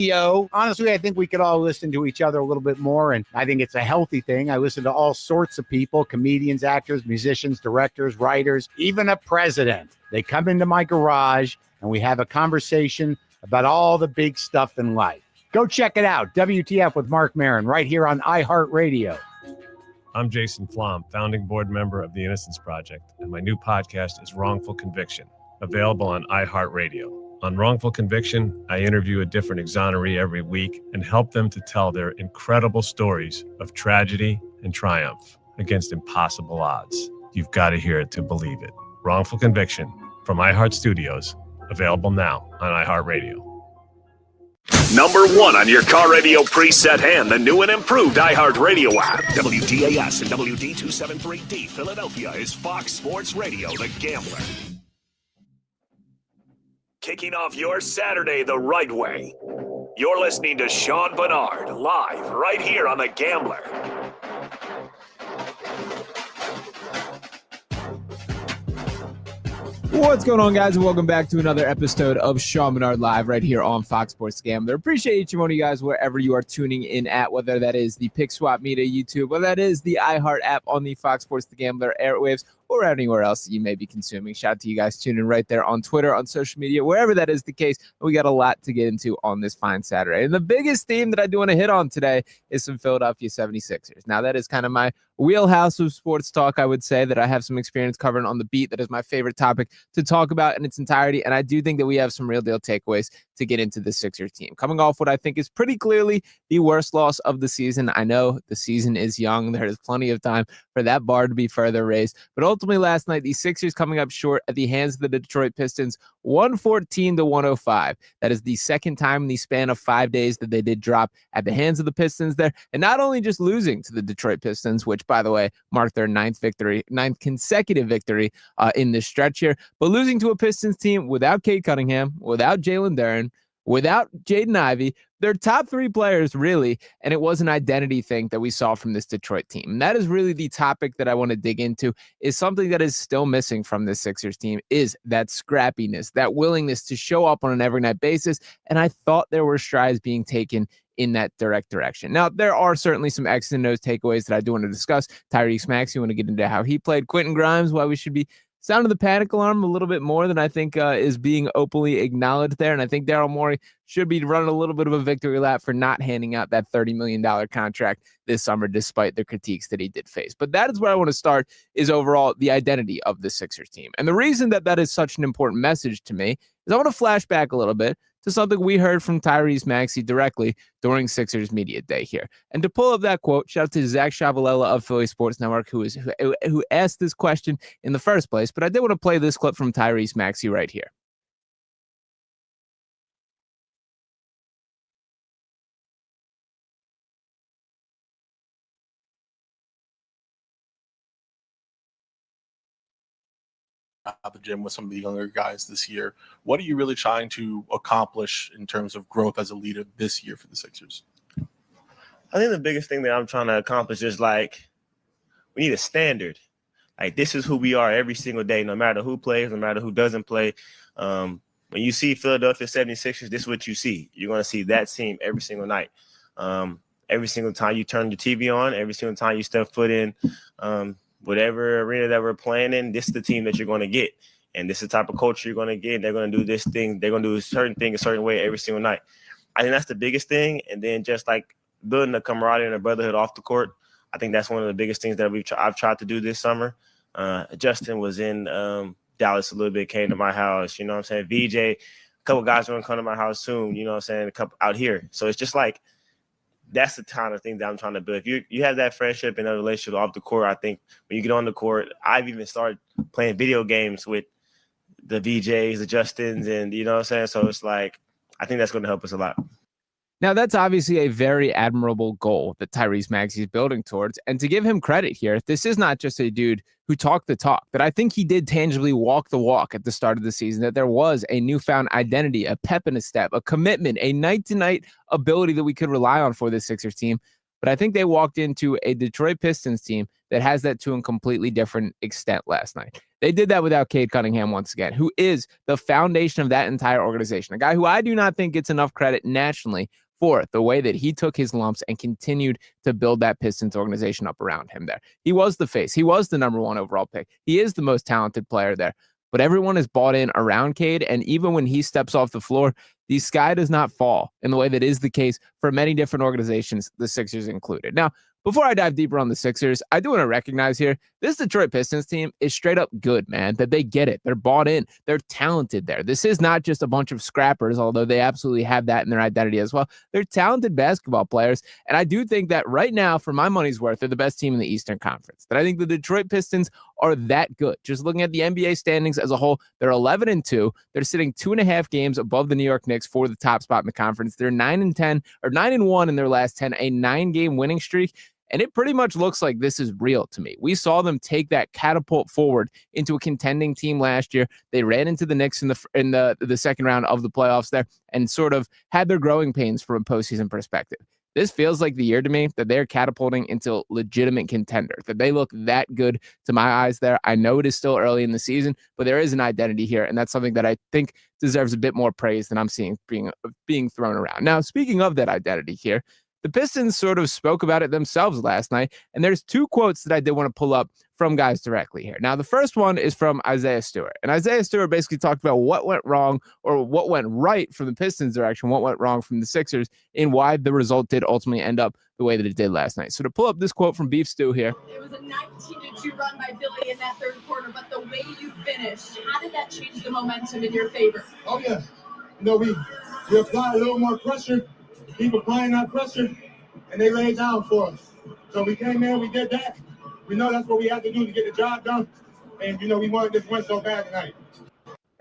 Honestly, I think we could all listen to each other a little bit more, and I think it's a healthy thing. I listen to all sorts of people, comedians, actors, musicians, directors, writers, even a president. They come into my garage, and we have a conversation about all the big stuff in life. Go check it out, WTF with Mark Maron, right here on iHeart Radio. I'm Jason Flom, founding board member of the Innocence Project, and my new podcast is Wrongful Conviction, available on iHeart Radio. On Wrongful Conviction, I interview a different exoneree every week and help them to tell their incredible stories of tragedy and triumph against impossible odds. You've got to hear it to believe it. Wrongful Conviction from iHeart Studios, available now on iHeart Radio. Number one on your car radio preset and the new and improved iHeart Radio app. WDAS and WD273D Philadelphia is Fox Sports Radio, The Gambler. Kicking off your Saturday the right way. You're listening to Sean Barnard live right here on The Gambler. What's going on, guys, and welcome back to another episode of Sean Barnard Live right here on Fox Sports Gambler. Appreciate each one of you guys wherever you are tuning in at, whether that is the Pick Swap Media YouTube, whether that is the iHeart app on the Fox Sports The Gambler airwaves, or anywhere else that you may be consuming. Shout out to you guys tuning in right there on Twitter, on social media, wherever that is the case. We got a lot to get into on this fine Saturday. And the biggest theme that I do want to hit on today is some Philadelphia 76ers. Now, that is kind of my wheelhouse of sports talk, I would say, that I have some experience covering on the beat. That is my favorite topic to talk about in its entirety. And I do think that we have some real deal takeaways to get into the Sixers team. Coming off what I think is pretty clearly the worst loss of the season. I know the season is young. There is plenty of time for that bar to be further raised. But ultimately last night, the Sixers coming up short at the hands of the Detroit Pistons, 114-105. That is the second time in the span of 5 days that they did drop at the hands of the Pistons there. And not only just losing to the Detroit Pistons, which, by the way, marked their ninth consecutive victory in this stretch here, but losing to a Pistons team without Cade Cunningham, without Jalen Duren, without Jaden Ivey, their top three players, really, and it was an identity thing that we saw from this Detroit team. And that is really the topic that I want to dig into, is something that is still missing from this Sixers team, is that scrappiness, that willingness to show up on an every night basis. And I thought there were strides being taken in that direct direction. Now, there are certainly some X's and O's takeaways that I do want to discuss. Tyrese Maxey, want to get into how he played. Quentin Grimes, why we should be sounding the panic alarm a little bit more than I think is being openly acknowledged there. And I think Daryl Morey should be running a little bit of a victory lap for not handing out that $30 million contract this summer, despite the critiques that he did face. But that is where I want to start, is overall the identity of the Sixers team. And the reason that that is such an important message to me is I want to flash back a little bit to something we heard from Tyrese Maxey directly during Sixers Media Day here. And to pull up that quote, shout out to Zach Chavalella of Philly Sports Network, who asked this question in the first place. But I did want to play this clip from Tyrese Maxey right here. At the gym with some of the younger guys this year. What are you really trying to accomplish in terms of growth as a leader this year for the Sixers? I think the biggest thing that I'm trying to accomplish is, like, we need a standard. Like, this is who we are every single day, no matter who plays, no matter who doesn't play. When you see Philadelphia 76ers, this is what you see. You're going to see that team every single night. Every single time you turn the TV on, every single time you step foot in whatever arena that we're playing in, this is the team that you're going to get. And this is the type of culture you're going to get. They're going to do this thing. They're going to do a certain thing a certain way every single night. I think that's the biggest thing. And then just, like, building a camaraderie and a brotherhood off the court, I think that's one of the biggest things that I've tried to do this summer. Justin was in Dallas a little bit, came to my house. You know what I'm saying? VJ, a couple guys are going to come to my house soon. You know what I'm saying? A couple out here. So it's just like, that's the kind of thing that I'm trying to build. If you have that friendship and a relationship off the court, I think when you get on the court, I've even started playing video games with the VJs, the Justins, and you know what I'm saying? So it's like, I think that's going to help us a lot. Now, that's obviously a very admirable goal that Tyrese Maxey is building towards. And to give him credit here, this is not just a dude who talked the talk, that I think he did tangibly walk the walk at the start of the season, that there was a newfound identity, a pep in a step, a commitment, a night-to-night ability that we could rely on for this Sixers team. But I think they walked into a Detroit Pistons team that has that to a completely different extent last night. They did that without Cade Cunningham once again, who is the foundation of that entire organization, a guy who I do not think gets enough credit nationally for the way that he took his lumps and continued to build that Pistons organization up around him there. He was the face. He was the number 1 overall pick. He is the most talented player there. But everyone is bought in around Cade, and even when he steps off the floor, the sky does not fall in the way that is the case for many different organizations, the Sixers included. Now, before I dive deeper on the Sixers, I do want to recognize here, this Detroit Pistons team is straight up good, man, that they get it. They're bought in. They're talented there. This is not just a bunch of scrappers, although they absolutely have that in their identity as well. They're talented basketball players, and I do think that right now, for my money's worth, they're the best team in the Eastern Conference. That I think the Detroit Pistons are that good. Just looking at the NBA standings as a whole, they're 11-2. They're sitting 2.5 games above the New York Knicks for the top spot in the conference. They're 9-10 or 9-1 in their last 10, a 9-game winning streak. And it pretty much looks like this is real to me. We saw them take that catapult forward into a contending team last year. They ran into the Knicks in the second round of the playoffs there and sort of had their growing pains from a postseason perspective. This feels like the year to me that they're catapulting into legitimate contender, that they look that good to my eyes there. I know it is still early in the season, but there is an identity here, and that's something that I think deserves a bit more praise than I'm seeing being thrown around. Now, speaking of that identity here, the Pistons sort of spoke about it themselves last night, and there's 2 quotes that I did want to pull up from guys directly here. Now, the first one is from Isaiah Stewart, and Isaiah Stewart basically talked about what went wrong or what went right from the Pistons' direction, what went wrong from the Sixers, and why the result did ultimately end up the way that it did last night. So to pull up this quote from Beef Stew here. It was a 19-2 run by Philly in that third quarter, but the way you finished, how did that change the momentum in your favor? Oh, yeah. We applied a little more pressure. Keep applying that pressure, and they laid down for us. So we came in, we did that. We know that's what we had to do to get the job done. And, we wanted this win so bad tonight.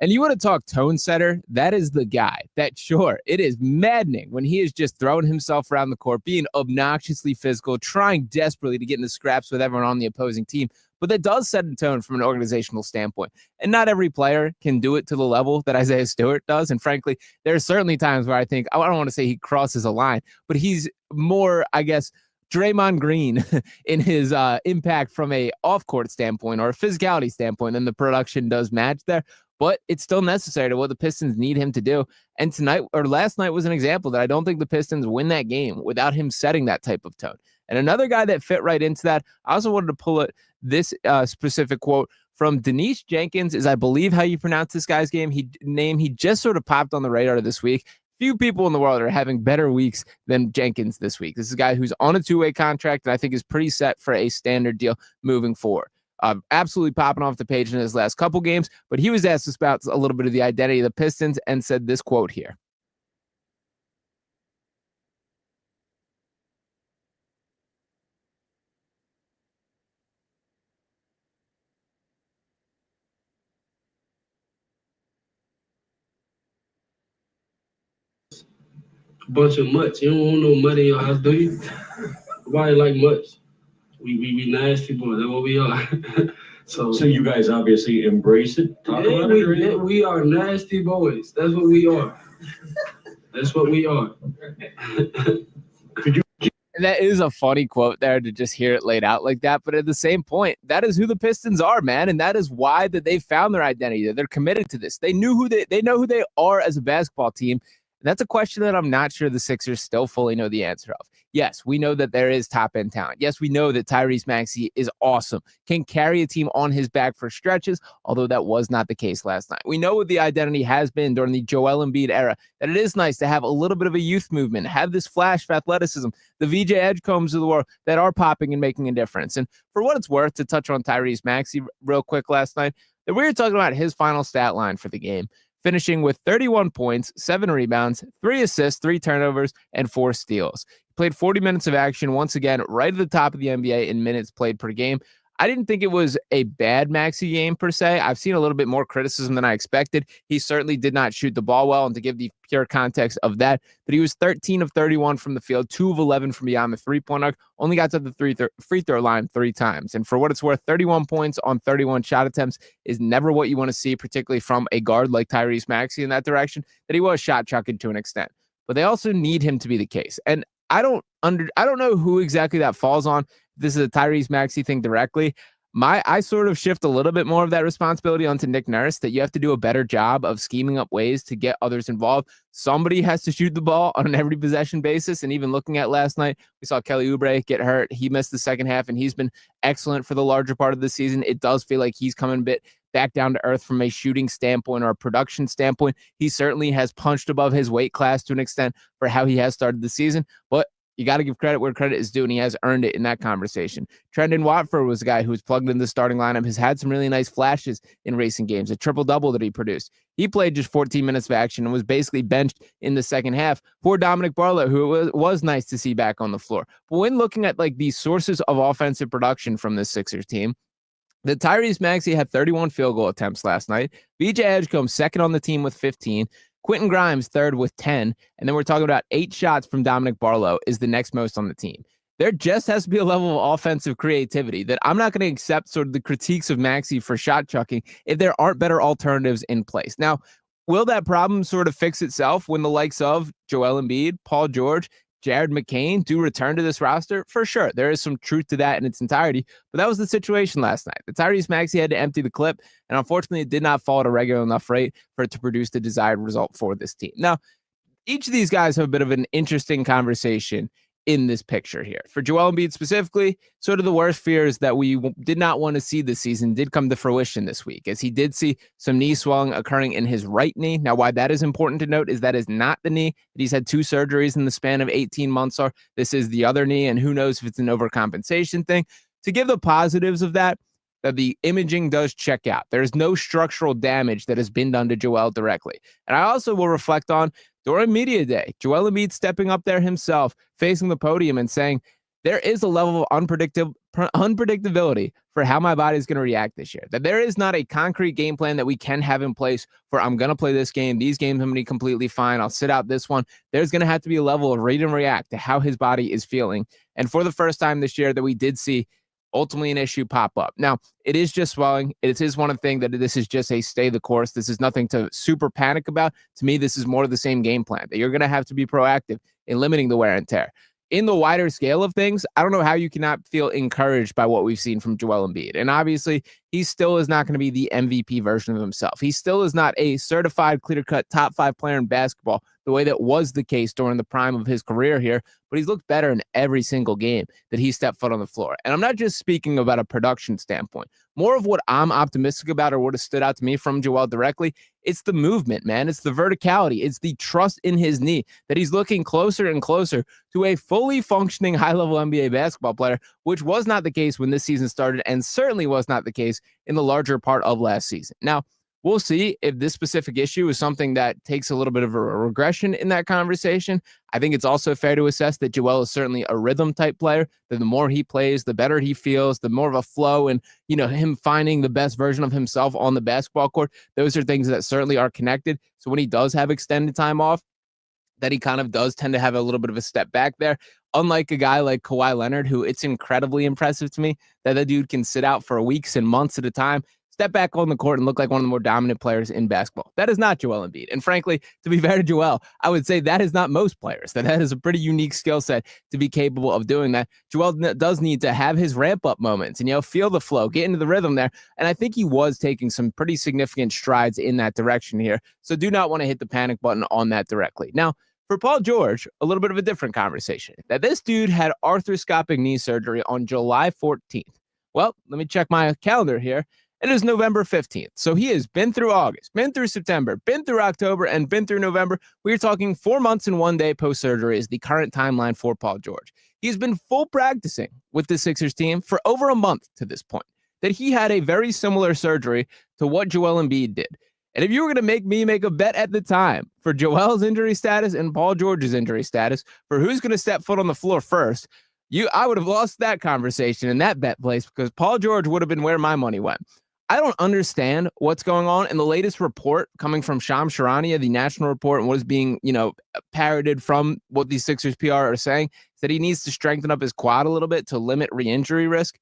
And you want to talk tone setter? That is the guy that, sure, it is maddening when he is just throwing himself around the court, being obnoxiously physical, trying desperately to get into scraps with everyone on the opposing team. But that does set a tone from an organizational standpoint. And not every player can do it to the level that Isaiah Stewart does. And frankly, there are certainly times where I think, I don't want to say he crosses a line, but he's more, I guess, Draymond Green in his impact from a off-court standpoint or a physicality standpoint, and the production does match there. But it's still necessary to what the Pistons need him to do. And tonight or last night was an example that I don't think the Pistons win that game without him setting that type of tone. And another guy that fit right into that, I also wanted to pull this specific quote from Denise Jenkins, is I believe how you pronounce this guy's name. He just sort of popped on the radar this week. Few people in the world are having better weeks than Jenkins this week. This is a guy who's on a 2-way contract and I think is pretty set for a standard deal moving forward. Absolutely popping off the page in his last couple games, but he was asked about a little bit of the identity of the Pistons and said this quote here. Bunch of mutts. You don't want no mud in your house, do you? Why like mutts? We nasty boys. That's what we are. So you guys obviously embrace it. We are nasty boys. That's what we are. That's what we are. And that is a funny quote there to just hear it laid out like that. But at the same point, that is who the Pistons are, man. And that is why that they found their identity. They're committed to this. They know who they are as a basketball team. And that's a question that I'm not sure the Sixers still fully know the answer of. Yes, we know that there is top-end talent. Yes, we know that Tyrese Maxey is awesome, can carry a team on his back for stretches, although that was not the case last night. We know what the identity has been during the Joel Embiid era, that it is nice to have a little bit of a youth movement, have this flash of athleticism, the VJ Edgecombs of the world that are popping and making a difference. And for what it's worth, to touch on Tyrese Maxey real quick last night, that we were talking about his final stat line for the game, finishing with 31 points, 7 rebounds, 3 assists, 3 turnovers, and 4 steals. He played 40 minutes of action, once again, right at the top of the NBA in minutes played per game. I didn't think it was a bad Maxey game per se. I've seen a little bit more criticism than I expected. He certainly did not shoot the ball well, and to give the pure context of that, but he was 13 of 31 from the field, 2 of 11 from beyond the three-point arc, only got to the free throw line 3 times. And for what it's worth, 31 points on 31 shot attempts is never what you want to see, particularly from a guard like Tyrese Maxey in that direction, that he was shot chucking to an extent. But they also need him to be the case. And I don't know who exactly that falls on. this is a Tyrese Maxey thing directly. I sort of shift a little bit more of that responsibility onto Nick Nurse, that you have to do a better job of scheming up ways to get others involved. Somebody has to shoot the ball on an every possession basis. And even looking at last night, we saw Kelly Oubre get hurt. He missed the second half, and he's been excellent for the larger part of the season. It does feel like he's coming a bit back down to earth from a shooting standpoint or a production standpoint. He certainly has punched above his weight class to an extent for how he has started the season, but you got to give credit where credit is due, and he has earned it in that conversation. Trendon Watford was a guy who was plugged in the starting lineup, has had some really nice flashes in recent games, a triple-double that he produced. He played just 14 minutes of action and was basically benched in the second half for Dominic Barlow, who was nice to see back on the floor. But when looking at like the sources of offensive production from this Sixers team, the Tyrese Maxey had 31 field goal attempts last night. VJ Edgecombe second on the team with 15. Quentin Grimes third with 10. And then we're talking about 8 shots from Dominic Barlow is the next most on the team. There just has to be a level of offensive creativity that I'm not going to accept sort of the critiques of Maxey for shot chucking if there aren't better alternatives in place. Now, will that problem sort of fix itself when the likes of Joel Embiid, Paul George, Jared McCain do return to this roster? For sure. There is some truth to that in its entirety, but that was the situation last night. The Tyrese Maxey had to empty the clip, and unfortunately it did not fall at a regular enough rate for it to produce the desired result for this team. Now, each of these guys have a bit of an interesting conversation in this picture here. For Joel Embiid specifically, sort of the worst fears that we did not want to see this season did come to fruition this week, as he did see some knee swelling occurring in his right knee. Now, why that is important to note is that is not the knee that he's had 2 surgeries in the span of 18 months. This is the other knee, and who knows if it's an overcompensation thing. To give the positives of that the imaging does check out. There's no structural damage that has been done to Joel directly. And I also will reflect on during media day, Joel Embiid stepping up there himself, facing the podium and saying, there is a level of unpredictability for how my body is going to react this year. That there is not a concrete game plan that we can have in place for I'm going to play this game. These games I'm going to be completely fine. I'll sit out this one. There's going to have to be a level of read and react to how his body is feeling. And for the first time this year that we did see ultimately an issue pop up. Now, it is just swelling. It is one thing that this is just a stay the course. This is nothing to super panic about. To me, this is more of the same game plan, that you're going to have to be proactive in limiting the wear and tear. In the wider scale of things, I don't know how you cannot feel encouraged by what we've seen from Joel Embiid. And obviously, he still is not going to be the MVP version of himself. He still is not a certified, clear-cut top 5 player in basketball the way that was the case during the prime of his career here, but he's looked better in every single game that he stepped foot on the floor. And I'm not just speaking about a production standpoint. More of what I'm optimistic about, or what has stood out to me from Joel directly, it's the movement, man. It's the verticality. It's the trust in his knee, that he's looking closer and closer to a fully functioning high-level NBA basketball player, which was not the case when this season started, and certainly was not the case in the larger part of last season. Now, we'll see if this specific issue is something that takes a little bit of a regression in that conversation. I think it's also fair to assess that Joel is certainly a rhythm type player, that the more he plays, the better he feels, the more of a flow and, him finding the best version of himself on the basketball court. Those are things that certainly are connected. So when he does have extended time off, that he kind of does tend to have a little bit of a step back there. Unlike a guy like Kawhi Leonard, who it's incredibly impressive to me that the dude can sit out for weeks and months at a time, step back on the court and look like one of the more dominant players in basketball. That is not Joel Embiid. And frankly, to be fair to Joel, I would say that is not most players. That is a pretty unique skill set to be capable of doing that. Joel does need to have his ramp-up moments and, feel the flow, get into the rhythm there. And I think he was taking some pretty significant strides in that direction here. So do not want to hit the panic button on that directly. Now, for Paul George, a little bit of a different conversation. That this dude had arthroscopic knee surgery on July 14th. Well, let me check my calendar here. It is November 15th. So he has been through August, been through September, been through October, and been through November. We are talking 4 months and 1 day post-surgery is the current timeline for Paul George. He's been full practicing with the Sixers team for over a month to this point. That he had a very similar surgery to what Joel Embiid did. And if you were going to make me make a bet at the time for Joel's injury status and Paul George's injury status for who's going to step foot on the floor first, I would have lost that conversation in that bet place, because Paul George would have been where my money went. I don't understand what's going on. And the latest report coming from Shams Charania, the national report, and what is being, parroted from what the Sixers PR are saying, is that he needs to strengthen up his quad a little bit to limit re-injury risk.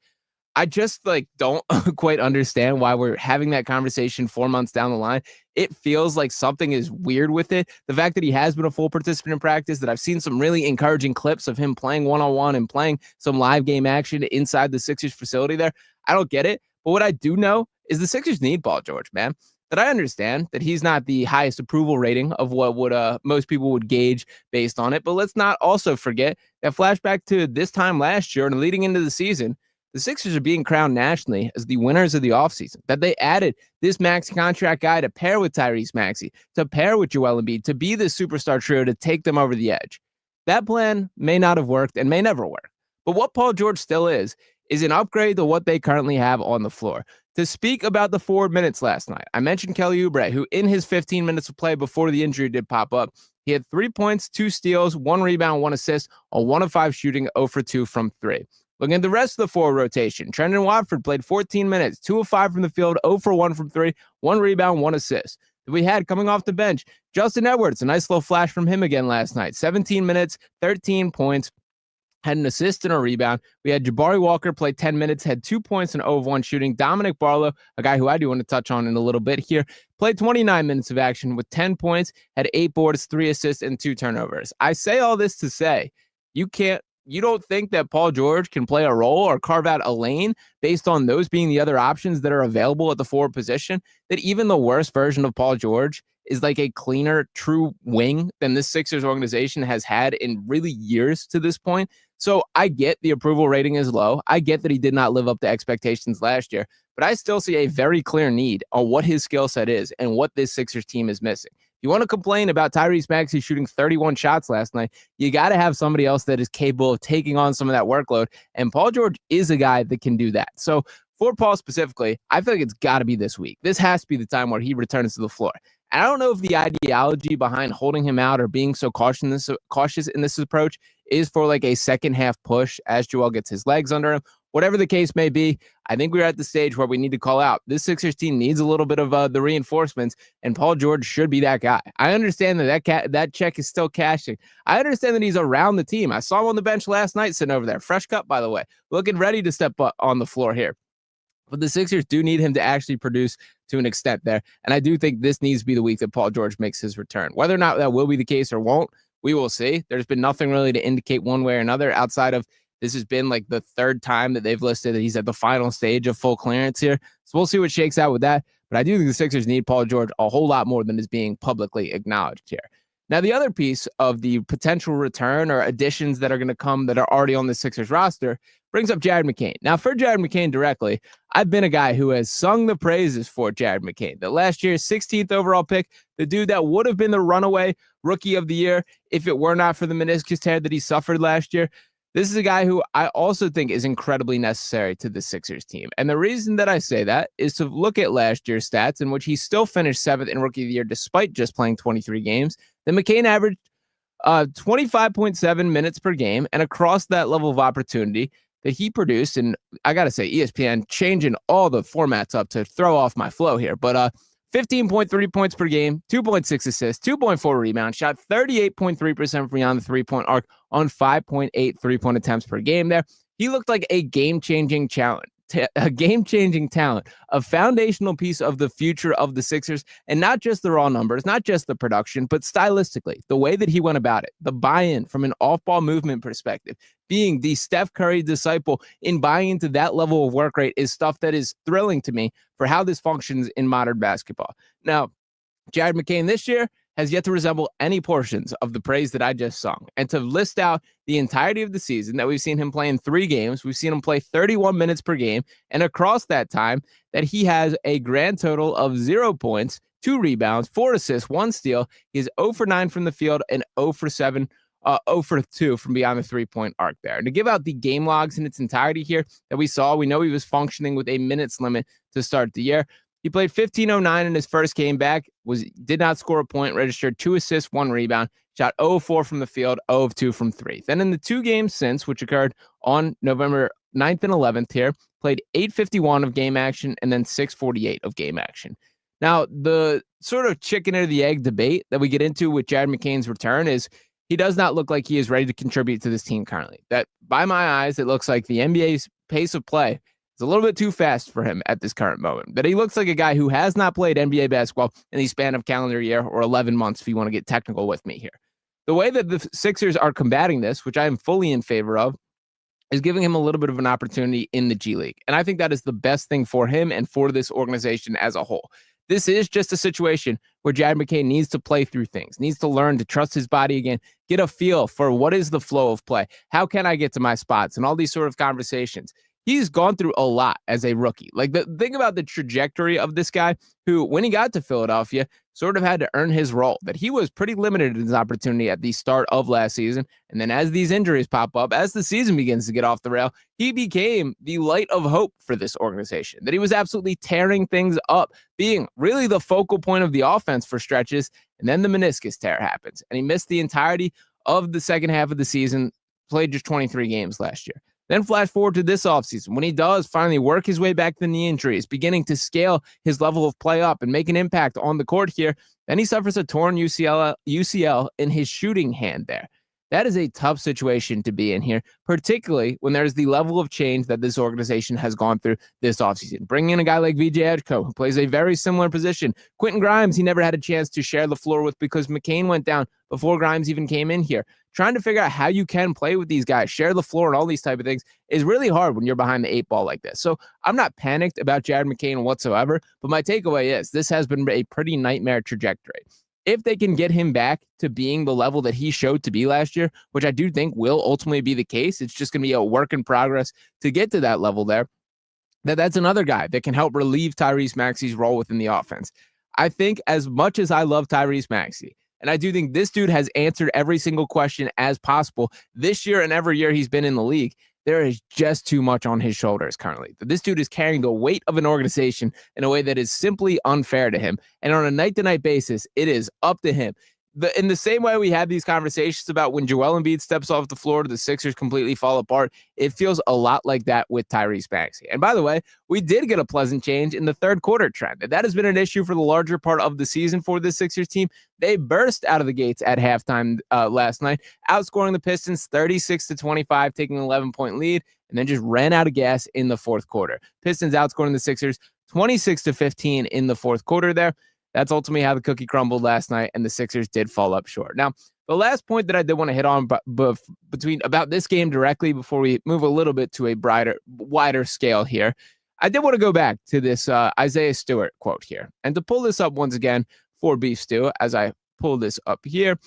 I just don't quite understand why we're having that conversation 4 months down the line. It feels like something is weird with it. The fact that he has been a full participant in practice, that I've seen some really encouraging clips of him playing one-on-one and playing some live game action inside the Sixers facility there. I don't get it. But what I do know is the Sixers need Paul George, man. That I understand that he's not the highest approval rating of what would most people would gauge based on it. But let's not also forget that flashback to this time last year and leading into the season, the Sixers are being crowned nationally as the winners of the offseason. That they added this max contract guy to pair with Tyrese Maxey, to pair with Joel Embiid, to be the superstar trio to take them over the edge. That plan may not have worked and may never work. But what Paul George still is an upgrade to what they currently have on the floor. To speak about the forward minutes last night, I mentioned Kelly Oubre, who in his 15 minutes of play before the injury did pop up, he had 3 points, 2 steals, 1 rebound, 1 assist, a 1 of 5 shooting, 0 for 2 from 3. Looking at the rest of the forward rotation, Trendon Watford played 14 minutes, 2 of 5 from the field, 0 for 1 from 3, 1 rebound, 1 assist. We had coming off the bench, Justin Edwards, a nice little flash from him again last night. 17 minutes, 13 points, had an assist and a rebound. We had Jabari Walker play 10 minutes, had 2 points and 0 of 1 shooting. Dominic Barlow, a guy who I do want to touch on in a little bit here, played 29 minutes of action with 10 points, had 8 boards, 3 assists, and 2 turnovers. I say all this to say you don't think that Paul George can play a role or carve out a lane based on those being the other options that are available at the forward position, that even the worst version of Paul George is like a cleaner, true wing than this Sixers organization has had in really years to this point. So I get the approval rating is low. I get that he did not live up to expectations last year, but I still see a very clear need on what his skill set is and what this Sixers team is missing. If you want to complain about Tyrese Maxey shooting 31 shots last night, you got to have somebody else that is capable of taking on some of that workload. And Paul George is a guy that can do that. So for Paul specifically, I feel like it's got to be this week. This has to be the time where he returns to the floor. And I don't know if the ideology behind holding him out or being so cautious in this approach is for like a second half push as Joel gets his legs under him. Whatever the case may be, I think we're at the stage where we need to call out. This Sixers team needs a little bit of the reinforcements, and Paul George should be that guy. I understand that check is still cashing. I understand that he's around the team. I saw him on the bench last night sitting over there. Fresh cut, by the way. Looking ready to step up on the floor here. But the Sixers do need him to actually produce to an extent there. And I do think this needs to be the week that Paul George makes his return. Whether or not that will be the case or won't, we will see. There's been nothing really to indicate one way or another outside of this has been like the third time that they've listed that he's at the final stage of full clearance here. So we'll see what shakes out with that. But I do think the Sixers need Paul George a whole lot more than is being publicly acknowledged here. Now, the other piece of the potential return or additions that are going to come that are already on the Sixers roster brings up Jared McCain. Now, for Jared McCain directly, I've been a guy who has sung the praises for Jared McCain. The last year's 16th overall pick, the dude that would have been the runaway rookie of the year if it were not for the meniscus tear that he suffered last year. This is a guy who I also think is incredibly necessary to the Sixers team. And the reason that I say that is to look at last year's stats, in which he still finished 7th in Rookie of the Year despite just playing 23 games. Then McCain averaged 25.7 minutes per game, and across that level of opportunity that he produced, and I got to say, ESPN changing all the formats up to throw off my flow here, but 15.3 points per game, 2.6 assists, 2.4 rebounds, shot 38.3% from beyond the three-point arc on 5.8 three-point attempts per game there. He looked like a game-changing talent, a foundational piece of the future of the Sixers, and not just the raw numbers, not just the production, but stylistically, the way that he went about it, the buy-in from an off-ball movement perspective, being the Steph Curry disciple in buying into that level of work rate is stuff that is thrilling to me for how this functions in modern basketball. Now, Jared McCain this year has yet to resemble any portions of the praise that I just sung. And to list out the entirety of the season that we've seen him play in 3 games, we've seen him play 31 minutes per game, and across that time that he has a grand total of 0 points, 2 rebounds, 4 assists, 1 steal. He's 0 for 9 from the field and 0 for 2 from beyond the three-point arc there. And to give out the game logs in its entirety here that we saw, we know he was functioning with a minutes limit to start the year. He played 15:09 in his first game back, did not score a point, registered 2 assists, 1 rebound, shot 0-4 from the field, 0-2 from 3. Then in the 2 games since, which occurred on November 9th and 11th here, played 8:51 of game action and then 6:48 of game action. Now, the sort of chicken or the egg debate that we get into with Jared McCain's return is he does not look like he is ready to contribute to this team currently. That, by my eyes, it looks like the NBA's pace of play It's a little bit too fast for him at this current moment. But he looks like a guy who has not played NBA basketball in the span of calendar year or 11 months, if you want to get technical with me here. The way that the Sixers are combating this, which I am fully in favor of, is giving him a little bit of an opportunity in the G League. And I think that is the best thing for him and for this organization as a whole. This is just a situation where Jared McCain needs to play through things, needs to learn to trust his body again, get a feel for what is the flow of play. How can I get to my spots and all these sort of conversations. He's gone through a lot as a rookie. Like, the thing about the trajectory of this guy who, when he got to Philadelphia, sort of had to earn his role, that he was pretty limited in his opportunity at the start of last season. And then as these injuries pop up, as the season begins to get off the rail, he became the light of hope for this organization, that he was absolutely tearing things up, being really the focal point of the offense for stretches. And then the meniscus tear happens, and he missed the entirety of the second half of the season, played just 23 games last year. Then flash forward to this offseason when he does finally work his way back to the knee injuries, beginning to scale his level of play up and make an impact on the court here. Then he suffers a torn UCL in his shooting hand there. That is a tough situation to be in here, particularly when there's the level of change that this organization has gone through this offseason. Bringing in a guy like VJ Edgeco, who plays a very similar position. Quentin Grimes, he never had a chance to share the floor with because McCain went down before Grimes even came in here. Trying to figure out how you can play with these guys, share the floor, and all these type of things is really hard when you're behind the 8 ball like this. So I'm not panicked about Jared McCain whatsoever, but my takeaway is this has been a pretty nightmare trajectory. If they can get him back to being the level that he showed to be last year, which I do think will ultimately be the case, it's just going to be a work in progress to get to that level there, that's another guy that can help relieve Tyrese Maxey's role within the offense. I think as much as I love Tyrese Maxey, and I do think this dude has answered every single question as possible this year and every year he's been in the league, there is just too much on his shoulders currently. This dude is carrying the weight of an organization in a way that is simply unfair to him. And on a night-to-night basis, it is up to him. In the same way we had these conversations about when Joel Embiid steps off the floor, the Sixers completely fall apart, it feels a lot like that with Tyrese Maxey. And by the way, we did get a pleasant change in the third quarter trend. That has been an issue for the larger part of the season for the Sixers team. They burst out of the gates at halftime last night, outscoring the Pistons 36-25, taking an 11-point lead, and then just ran out of gas in the fourth quarter. Pistons outscoring the Sixers 26-15 in the fourth quarter there. That's ultimately how the cookie crumbled last night, and the Sixers did fall up short. Now, the last point that I did want to hit on about this game directly before we move a little bit to a wider scale here, I did want to go back to this Isaiah Stewart quote here. And to pull this up once again for Beef Stew, as I pull this up here,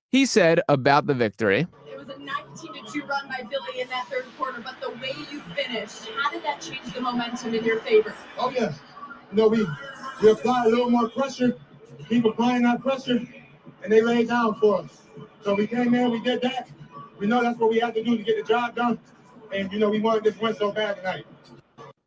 he said about the victory. It was a 19-2 run by Philly in that third quarter, but the way you finished, how did that change the momentum in your favor? Oh, yeah. We apply a little more pressure, keep applying that pressure, and they laid down for us. So we came in, we did that. We know that's what we had to do to get the job done. And, we wanted this win so bad tonight.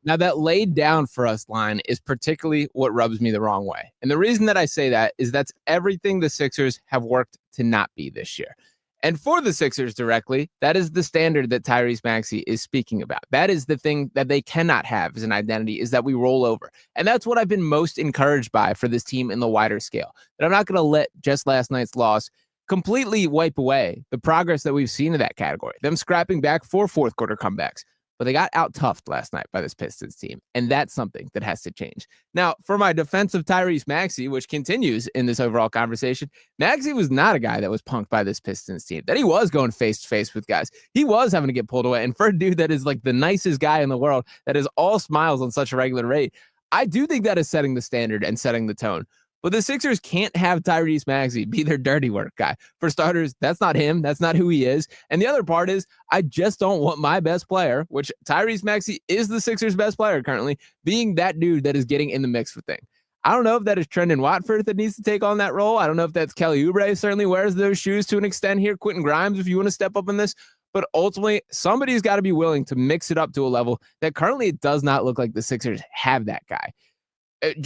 Now, that laid down for us line is particularly what rubs me the wrong way. And the reason that I say that is that's everything the Sixers have worked to not be this year. And for the Sixers directly, that is the standard that Tyrese Maxey is speaking about. That is the thing that they cannot have as an identity, is that we roll over. And that's what I've been most encouraged by for this team in the wider scale. That I'm not going to let just last night's loss completely wipe away the progress that we've seen in that category. Them scrapping back for fourth quarter comebacks. But they got out-toughed last night by this Pistons team, and that's something that has to change. Now, for my defense of Tyrese Maxey, which continues in this overall conversation, Maxey was not a guy that was punked by this Pistons team, that he was going face-to-face with guys. He was having to get pulled away, and for a dude that is like the nicest guy in the world, that is all smiles on such a regular rate, I do think that is setting the standard and setting the tone. But the Sixers can't have Tyrese Maxey be their dirty work guy. For starters, that's not him. That's not who he is. And the other part is I just don't want my best player, which Tyrese Maxey is the Sixers' best player currently, being that dude that is getting in the mix with things. I don't know if that is Trendon Watford that needs to take on that role. I don't know if that's Kelly Oubre certainly wears those shoes to an extent here. Quentin Grimes, if you want to step up in this. But ultimately, somebody's got to be willing to mix it up to a level that currently it does not look like the Sixers have that guy.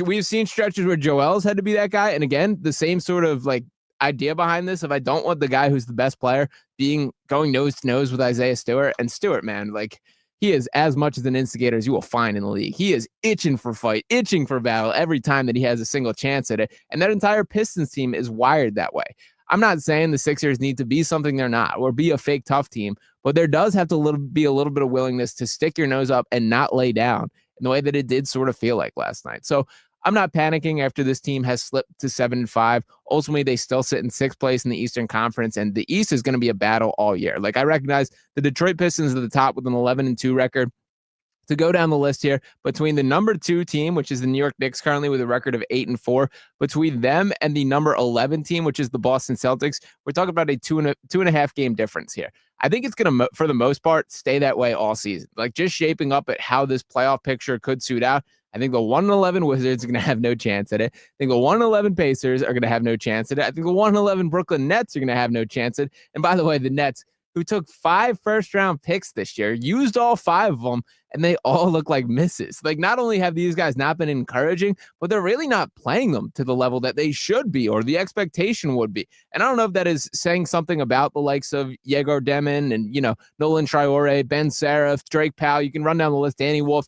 We've seen stretches where Joel's had to be that guy. And again, the same sort of like idea behind this. If I don't want the guy who's the best player going nose to nose with Isaiah Stewart, and Stewart, man, like he is as much as an instigator as you will find in the league. He is itching for fight, itching for battle every time that he has a single chance at it. And that entire Pistons team is wired that way. I'm not saying the Sixers need to be something they're not or be a fake tough team, but there does have to be a little bit of willingness to stick your nose up and not lay down in the way that it did sort of feel like last night. So I'm not panicking after this team has slipped to 7-5. Ultimately, they still sit in 6th place in the Eastern Conference, and the East is going to be a battle all year. Like, I recognize the Detroit Pistons at the top with an 11-2 record. To go down the list here, between the number 2 team, which is the New York Knicks, currently with a record of 8-4, between them and the number 11 team, which is the Boston Celtics, we're talking about a 2.5 game difference here. I think it's going to, for the most part, stay that way all season. Like, just shaping up at how this playoff picture could suit out. I think the 1-11 Wizards are going to have no chance at it. I think the 1-11 Pacers are going to have no chance at it. I think the 1-11 Brooklyn Nets are going to have no chance at it. And by the way, the Nets, who took 5 first-round picks this year, used all 5 of them, and they all look like misses. Like, not only have these guys not been encouraging, but they're really not playing them to the level that they should be or the expectation would be. And I don't know if that is saying something about the likes of Yegor Demin and, Nolan Traore, Ben Seraph, Drake Powell. You can run down the list, Danny Wolf.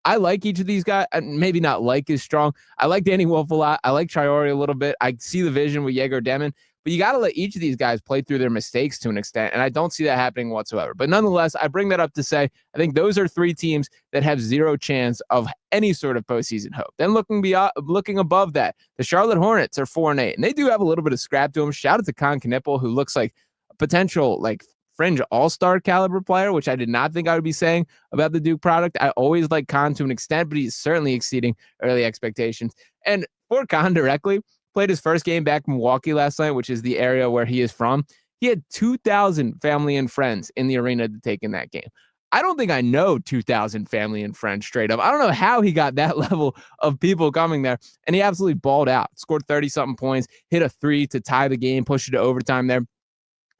I like each of these guys. Maybe not like is strong. I like Danny Wolf a lot. I like Traore a little bit. I see the vision with Yegor Demin. But you got to let each of these guys play through their mistakes to an extent, and I don't see that happening whatsoever. But nonetheless, I bring that up to say I think those are 3 teams that have zero chance of any sort of postseason hope. Then looking above that, the Charlotte Hornets are 4-8, and they do have a little bit of scrap to them. Shout out to Con Knippel, who looks like a potential fringe all-star caliber player, which I did not think I would be saying about the Duke product. I always like Con to an extent, but he's certainly exceeding early expectations. And for Con directly, played his first game back in Milwaukee last night, which is the area where he is from. He had 2,000 family and friends in the arena to take in that game. I don't think I know 2,000 family and friends straight up. I don't know how he got that level of people coming there, and he absolutely balled out. Scored 30-something points, hit a 3 to tie the game, pushed it to overtime there.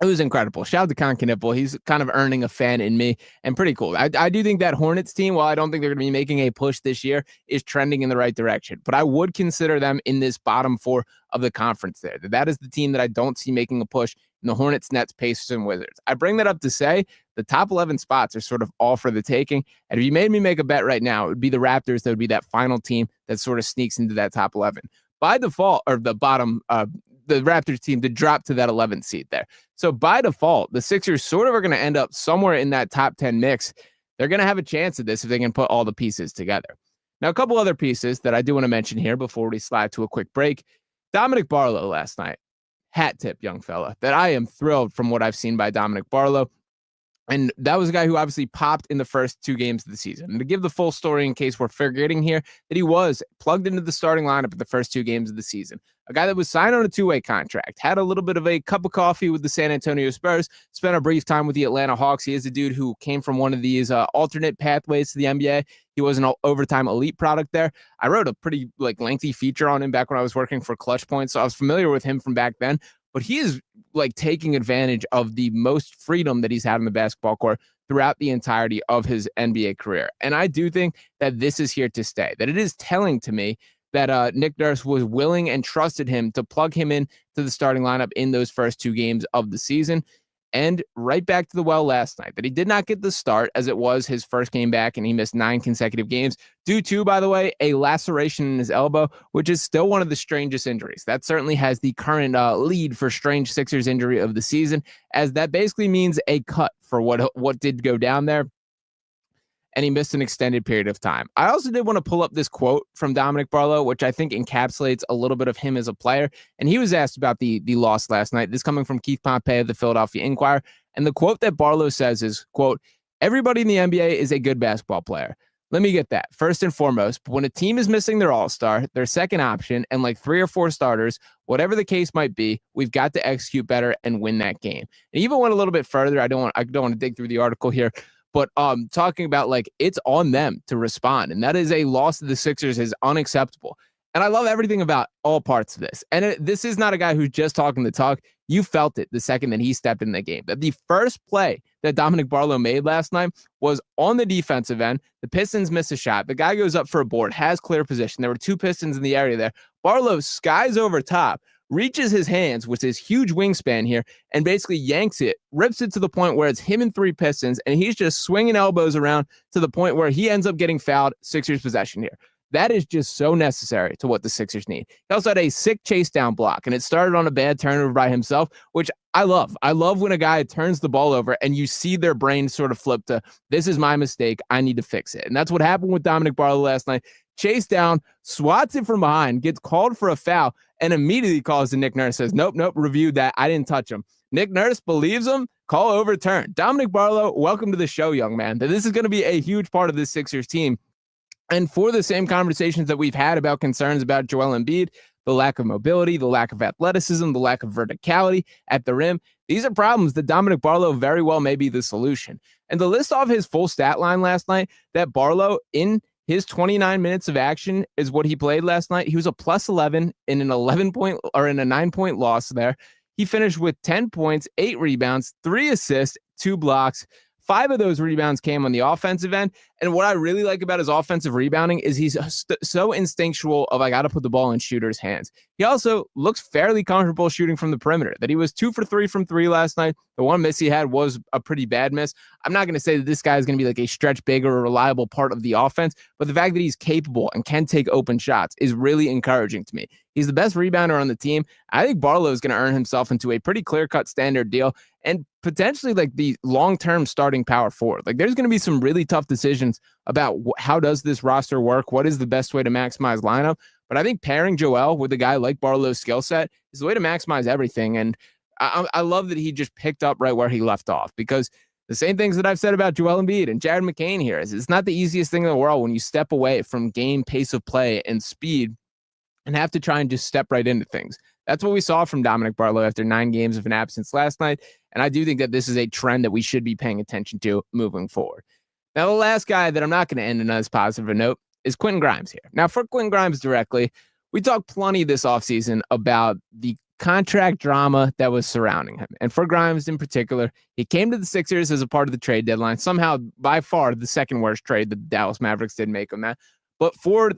It was incredible. Shout out to Con Knippel. He's kind of earning a fan in me and pretty cool. I do think that Hornets team, while I don't think they're going to be making a push this year, is trending in the right direction. But I would consider them in this bottom 4 of the conference there. That is the team that I don't see making a push in the Hornets, Nets, Pacers, and Wizards. I bring that up to say the top 11 spots are sort of all for the taking. And if you made me make a bet right now, it would be the Raptors. That would be that final team that sort of sneaks into that top 11. By default, or the bottom, the Raptors team to drop to that 11th seed there. So by default, the Sixers sort of are going to end up somewhere in that top 10 mix. They're going to have a chance at this if they can put all the pieces together. Now, a couple other pieces that I do want to mention here before we slide to a quick break. Dominic Barlow last night. Hat tip, young fella. That I am thrilled from what I've seen by Dominic Barlow. And that was a guy who obviously popped in the first 2 games of the season. And to give the full story in case we're forgetting here, that he was plugged into the starting lineup in the first 2 games of the season. A guy that was signed on a 2-way contract, had a little bit of a cup of coffee with the San Antonio Spurs, spent a brief time with the Atlanta Hawks. He is a dude who came from one of these alternate pathways to the NBA. He was an overtime elite product there. I wrote a pretty lengthy feature on him back when I was working for Clutch Points, so I was familiar with him from back then. But he is taking advantage of the most freedom that he's had in the basketball court throughout the entirety of his NBA career. And I do think that this is here to stay, that it is telling to me that Nick Nurse was willing and trusted him to plug him in to the starting lineup in those first 2 games of the season. And right back to the well last night, that he did not get the start as it was his first game back, and he missed 9 consecutive games due to, by the way, a laceration in his elbow, which is still one of the strangest injuries. That certainly has the current lead for strange Sixers injury of the season, as that basically means a cut for what did go down there. And he missed an extended period of time. I also did want to pull up this quote from Dominic Barlow, which I think encapsulates a little bit of him as a player. And he was asked about the loss last night. This coming from Keith Pompey of the Philadelphia Inquirer. And the quote that Barlow says is, quote, "Everybody in the NBA is a good basketball player. Let me get that. First and foremost, but when a team is missing their all-star, their second option, and 3 or 4 starters, whatever the case might be, we've got to execute better and win that game." And even went a little bit further. I don't want to dig through the article here. But talking about it's on them to respond. And that is a loss to the Sixers is unacceptable. And I love everything about all parts of this. And this is not a guy who's just talking the talk. You felt it the second that he stepped in the game. That the first play that Dominic Barlow made last night was on the defensive end. The Pistons miss a shot. The guy goes up for a board, has clear position. There were 2 Pistons in the area there. Barlow skies over top, reaches his hands with his huge wingspan here, and basically yanks it, rips it to the point where it's him and 3 Pistons, and he's just swinging elbows around to the point where he ends up getting fouled. Sixers possession here. That is just so necessary to what the Sixers need. He also had a sick chase down block, and it started on a bad turnover by himself, which I love. I love when a guy turns the ball over and you see their brain sort of flip to, this is my mistake, I need to fix it. And that's what happened with Dominic Barlow last night. Chase down, swats it from behind, gets called for a foul, and immediately calls to Nick Nurse, says, nope, reviewed that. I didn't touch him. Nick Nurse believes him, call overturned. Dominic Barlow, welcome to the show, young man. This is going to be a huge part of this Sixers team. And for the same conversations that we've had about concerns about Joel Embiid, the lack of mobility, the lack of athleticism, the lack of verticality at the rim, these are problems that Dominic Barlow very well may be the solution. And to list off his full stat line last night, that Barlow in his 29 minutes of action is what he played last night. He was a plus 11 in an 11-point or in a 9-point loss there. He finished with 10 points, 8 rebounds, 3 assists, 2 blocks. 5 of those rebounds came on the offensive end. And what I really like about his offensive rebounding is he's so instinctual of, I got to put the ball in shooters' hands. He also looks fairly comfortable shooting from the perimeter, that he was 2 for 3 from 3 last night. The one miss he had was a pretty bad miss. I'm not going to say that this guy is going to be like a stretch big or a reliable part of the offense, but the fact that he's capable and can take open shots is really encouraging to me. He's the best rebounder on the team. I think Barlow is going to earn himself into a pretty clear-cut standard deal and potentially like the long-term starting power forward. Like there's going to be some really tough decisions about how does this roster work? What is the best way to maximize lineup? But I think pairing Joel with a guy like Barlow's skill set is the way to maximize everything. And I love that he just picked up right where he left off, because the same things that I've said about Joel Embiid and Jared McCain here is it's not the easiest thing in the world when you step away from game pace of play and speed and have to try and just step right into things. That's what we saw from Dominic Barlow after 9 games of an absence last night. And I do think that this is a trend that we should be paying attention to moving forward. Now, the last guy that I'm not going to end on as positive a note is Quentin Grimes here. Now, for Quentin Grimes directly, we talked plenty this offseason about the contract drama that was surrounding him. And for Grimes in particular, he came to the Sixers as a part of the trade deadline. Somehow, by far, the second worst trade that the Dallas Mavericks did make on that. But for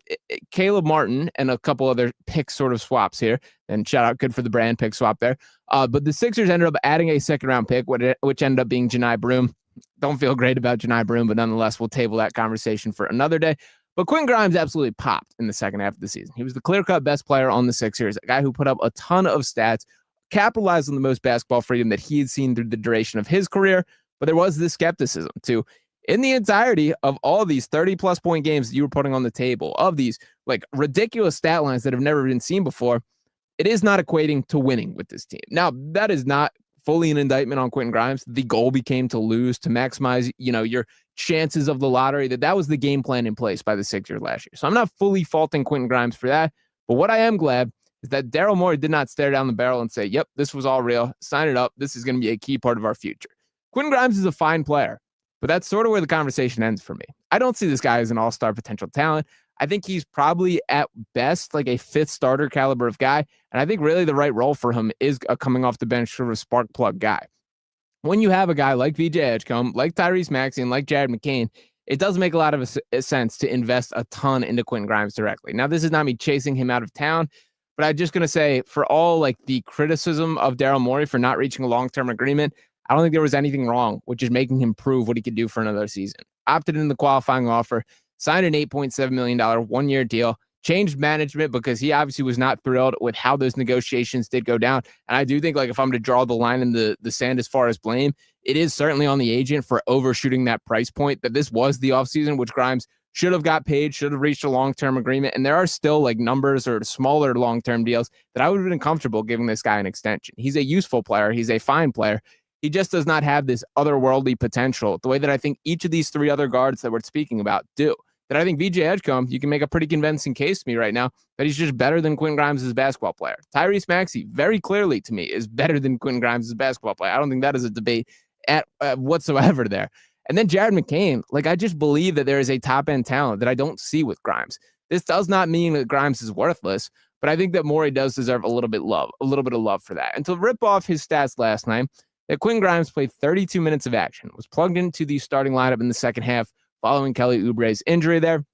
Caleb Martin and a couple other pick sort of swaps here, and shout out, good for the brand pick swap there. But the Sixers ended up adding a second-round pick, which ended up being Janai Broom. Don't feel great about Janai Broom, but nonetheless, we'll table that conversation for another day. But Quentin Grimes absolutely popped in the second half of the season. He was the clear-cut best player on the Sixers, a guy who put up a ton of stats, capitalized on the most basketball freedom that he had seen through the duration of his career. But there was this skepticism, too. In the entirety of all of these 30-plus point games that you were putting on the table, of these like ridiculous stat lines that have never been seen before, it is not equating to winning with this team. Now, that is not fully an indictment on Quentin Grimes. The goal became to lose, to maximize, your chances of the lottery. That was the game plan in place by the Sixers last year. So I'm not fully faulting Quentin Grimes for that. But what I am glad is that Daryl Morey did not stare down the barrel and say, yep, this was all real. Sign it up. This is going to be a key part of our future. Quentin Grimes is a fine player. But that's sort of where the conversation ends for me. I don't see this guy as an all-star potential talent. I think he's probably at best like a 5th starter caliber of guy. And I think really the right role for him is a coming off the bench sort of a spark plug guy. When you have a guy like VJ Edgecombe, like Tyrese Maxey, and like Jared McCain, it does make a lot of sense to invest a ton into Quentin Grimes directly. Now, this is not me chasing him out of town, but I'm just going to say, for all like the criticism of Daryl Morey for not reaching a long-term agreement, I don't think there was anything wrong with just making him prove what he could do for another season. Opted in the qualifying offer, signed an $8.7 million one-year deal, changed management because he obviously was not thrilled with how those negotiations did go down. And I do think, like, if I'm to draw the line in the sand as far as blame, it is certainly on the agent for overshooting that price point, that this was the offseason, which Grimes should have got paid, should have reached a long-term agreement. And there are still like numbers or smaller long-term deals that I would have been comfortable giving this guy an extension. He's a useful player. He's a fine player. He just does not have this otherworldly potential the way that I think each of these 3 other guards that we're speaking about do. That I think VJ Edgecombe, you can make a pretty convincing case to me right now that he's just better than Quentin Grimes as a basketball player. Tyrese Maxey, very clearly to me, is better than Quentin Grimes as a basketball player. I don't think that is a debate at whatsoever there. And then Jared McCain, like, I just believe that there is a top-end talent that I don't see with Grimes. This does not mean that Grimes is worthless, but I think that Morey does deserve a little bit of love for that. And to rip off his stats last night, that Quentin Grimes played 32 minutes of action, was plugged into the starting lineup in the second half following Kelly Oubre's injury there,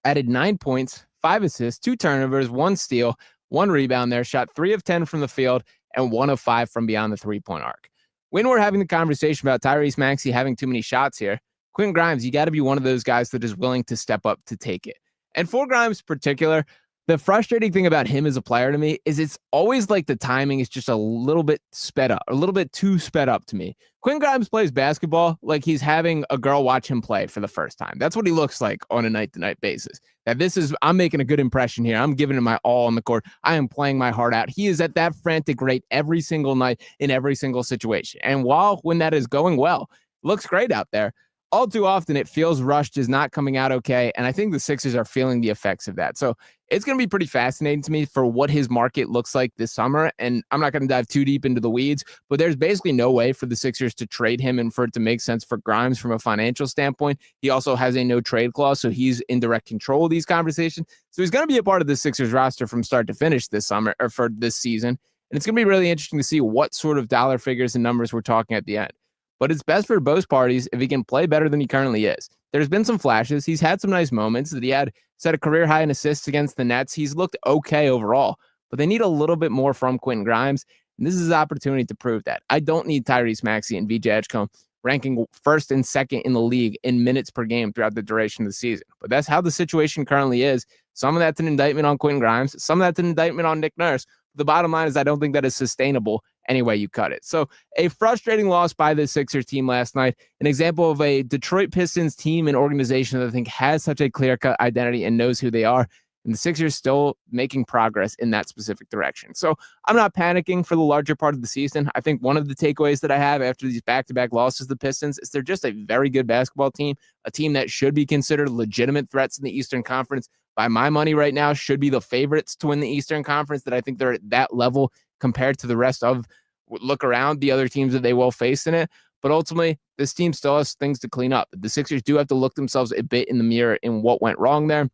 added 9 points, 5 assists, 2 turnovers, 1 steal, 1 rebound there, shot 3 of 10 from the field, and 1 of 5 from beyond the three-point arc. When we're having the conversation about Tyrese Maxey having too many shots here, Quentin Grimes, you got to be one of those guys that is willing to step up to take it. And for Grimes in particular, the frustrating thing about him as a player to me is it's always like the timing is just a little bit sped up, a little bit too sped up to me. Quentin Grimes plays basketball like he's having a girl watch him play for the first time. That's what he looks like on a night-to-night basis. That I'm making a good impression here. I'm giving him my all on the court. I am playing my heart out. He is at that frantic rate every single night in every single situation. And when that is going well, looks great out there. All too often, it feels rushed, is not coming out okay, and I think the Sixers are feeling the effects of that. So it's going to be pretty fascinating to me for what his market looks like this summer, and I'm not going to dive too deep into the weeds, but there's basically no way for the Sixers to trade him and for it to make sense for Grimes from a financial standpoint. He also has a no-trade clause, so he's in direct control of these conversations. So he's going to be a part of the Sixers roster from start to finish this summer, or for this season, and it's going to be really interesting to see what sort of dollar figures and numbers we're talking at the end. But it's best for both parties if he can play better than he currently is. There's been some flashes. He's had some nice moments that he had set a career high in assists against the Nets. He's looked okay overall, but they need a little bit more from Quentin Grimes. And this is his opportunity to prove that. I don't need Tyrese Maxey and VJ Edgecombe ranking first and second in the league in minutes per game throughout the duration of the season. But that's how the situation currently is. Some of that's an indictment on Quentin Grimes. Some of that's an indictment on Nick Nurse. The bottom line is I don't think that is sustainable any way you cut it. So a frustrating loss by the Sixers team last night, an example of a Detroit Pistons team and organization that I think has such a clear-cut identity and knows who they are, and the Sixers still making progress in that specific direction. So I'm not panicking for the larger part of the season. I think one of the takeaways that I have after these back-to-back losses to the Pistons is they're just a very good basketball team, a team that should be considered legitimate threats in the Eastern Conference. By my money right now, should be the favorites to win the Eastern Conference, that I think they're at that level compared to the rest of, look around, the other teams that they will face in it. But ultimately, this team still has things to clean up. The Sixers do have to look themselves a bit in the mirror in what went wrong there. And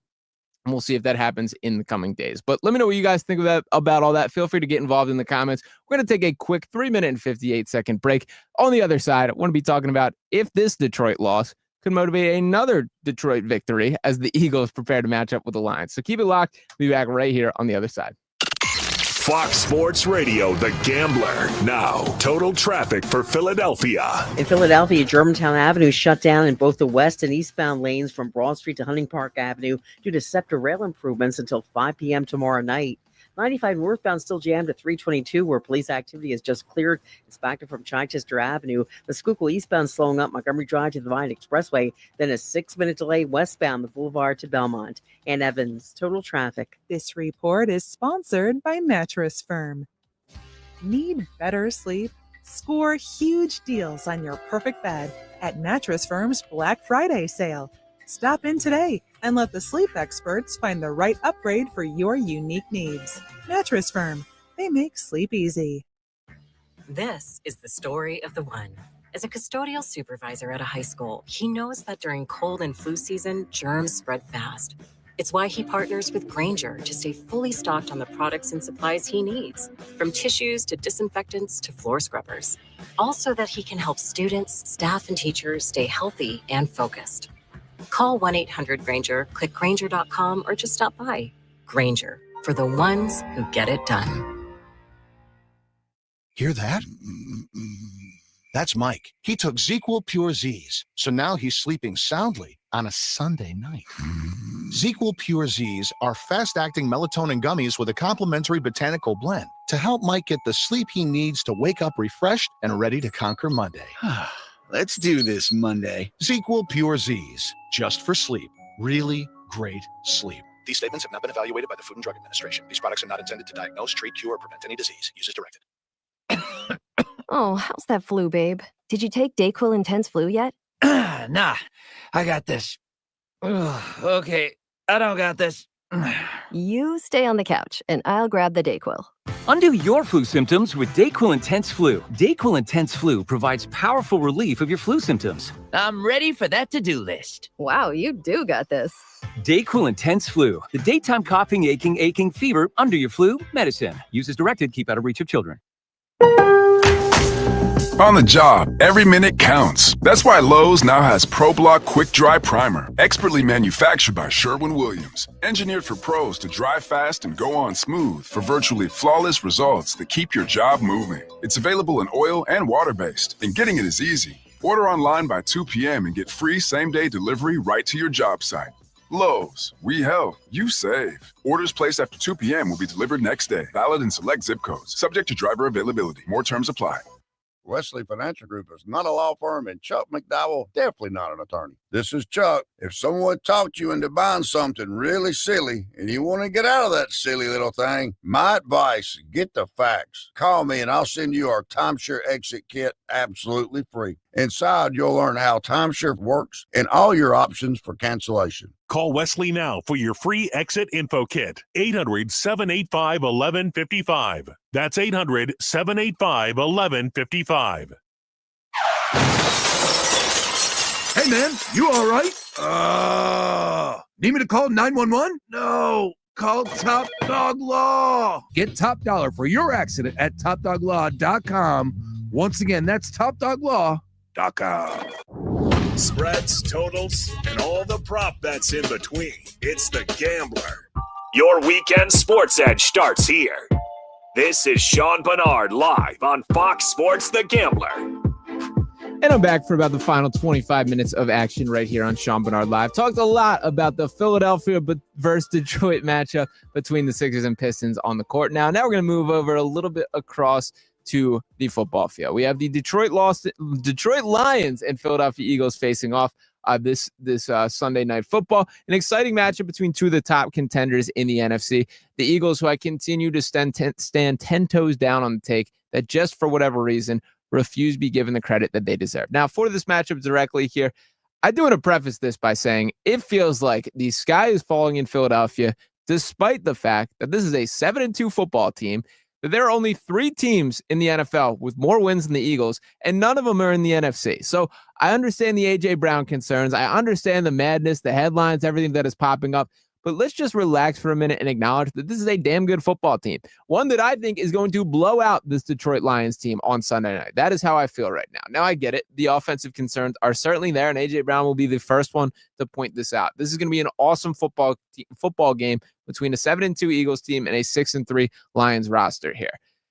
we'll see if that happens in the coming days. But let me know what you guys think of that, about all that. Feel free to get involved in the comments. We're going to take a quick 3-minute and 58-second break. On the other side, I want to be talking about if this Detroit loss could motivate another Detroit victory as the Eagles prepare to match up with the Lions. So keep it locked. We'll be back right here on the other side. Fox Sports Radio, The Gambler. Now, total traffic for Philadelphia. In Philadelphia, Germantown Avenue shut down in both the west and eastbound lanes from Broad Street to Hunting Park Avenue due to SEPTA rail improvements until 5 p.m. tomorrow night. 95 northbound still jammed at 322 where police activity is just cleared. It's back to from Chichester Avenue. The Schuylkill eastbound slowing up Montgomery Drive to the Vine Expressway. Then a 6-minute delay westbound the Boulevard to Belmont. And Evans, total traffic. This report is sponsored by Mattress Firm. Need better sleep? Score huge deals on your perfect bed at Mattress Firm's Black Friday sale. Stop in today and let the sleep experts find the right upgrade for your unique needs. Mattress Firm. They make sleep easy. This is the story of the one. As a custodial supervisor at a high school, he knows that during cold and flu season, germs spread fast. It's why he partners with Grainger to stay fully stocked on the products and supplies he needs, from tissues to disinfectants to floor scrubbers. Also that he can help students, staff, and teachers stay healthy and focused. Call 1-800-GRAINGER, click Grainger.com, or just stop by. Grainger, for the ones who get it done. Hear that? That's Mike. He took ZzzQuil Pure Z's, so now he's sleeping soundly on a Sunday night. ZzzQuil Pure Z's are fast-acting melatonin gummies with a complementary botanical blend to help Mike get the sleep he needs to wake up refreshed and ready to conquer Monday. Let's do this Monday. ZzzQuil Pure Z's, just for sleep. Really great sleep. These statements have not been evaluated by the Food and Drug Administration. These products are not intended to diagnose, treat, cure, or prevent any disease. Use as directed. Oh, how's that flu, babe? Did you take DayQuil Intense Flu yet? Nah, I got this. Ugh, okay, I don't got this. You stay on the couch, and I'll grab the DayQuil. Undo your flu symptoms with DayQuil Intense Flu. DayQuil Intense Flu provides powerful relief of your flu symptoms. I'm ready for that to-do list. Wow, you do got this. DayQuil Intense Flu. The daytime coughing, aching, fever, under your flu, medicine. Use as directed, keep out of reach of children. On the job, every minute counts. That's why Lowe's now has ProBlock Quick Dry Primer, expertly manufactured by Sherwin-Williams. Engineered for pros to dry fast and go on smooth for virtually flawless results that keep your job moving. It's available in oil and water-based, and getting it is easy. Order online by 2 p.m. and get free same-day delivery right to your job site. Lowe's, we help, you save. Orders placed after 2 p.m. will be delivered next day. Valid in select zip codes. Subject to driver availability. More terms apply. Wesley Financial Group is not a law firm, and Chuck McDowell definitely not an attorney. This is Chuck. If someone talked you into buying something really silly and you want to get out of that silly little thing, my advice, get the facts. Call me and I'll send you our timeshare exit kit absolutely free. Inside, you'll learn how timeshare works and all your options for cancellation. Call Wesley now for your free exit info kit. 800-785-1155. That's 800-785-1155. Hey, man, you all right? Need me to call 911? No, call Top Dog Law. Get top dollar for your accident at topdoglaw.com. Once again, that's topdoglaw.com. Spreads, totals, and all the prop bets in between. It's The Gambler. Your weekend sports edge starts here. This is Sean Barnard live on Fox Sports The Gambler. And I'm back for about the final 25 minutes of action right here on Sean Barnard Live. Talked a lot about the Philadelphia versus Detroit matchup between the Sixers and Pistons on the court. Now we're going to move over a little bit across to the football field. We have the Detroit Lions and Philadelphia Eagles facing off this Sunday Night Football. An exciting matchup between two of the top contenders in the NFC. The Eagles, who I continue to stand 10 toes down on the take, that just for whatever reason refuse to be given the credit that they deserve. Now, for this matchup directly here, I do want to preface this by saying it feels like the sky is falling in Philadelphia, despite the fact that this is a 7-2 football team, that there are only 3 teams in the NFL with more wins than the Eagles, and none of them are in the NFC. So I understand the A.J. Brown concerns. I understand the madness, the headlines, everything that is popping up. But let's just relax for a minute and acknowledge that this is a damn good football team. One that I think is going to blow out this Detroit Lions team on Sunday night. That is how I feel right now. Now I get it. The offensive concerns are certainly there, and A.J. Brown will be the first one to point this out. This is going to be an awesome football game between a 7-2 Eagles team and a 6-3 Lions roster here.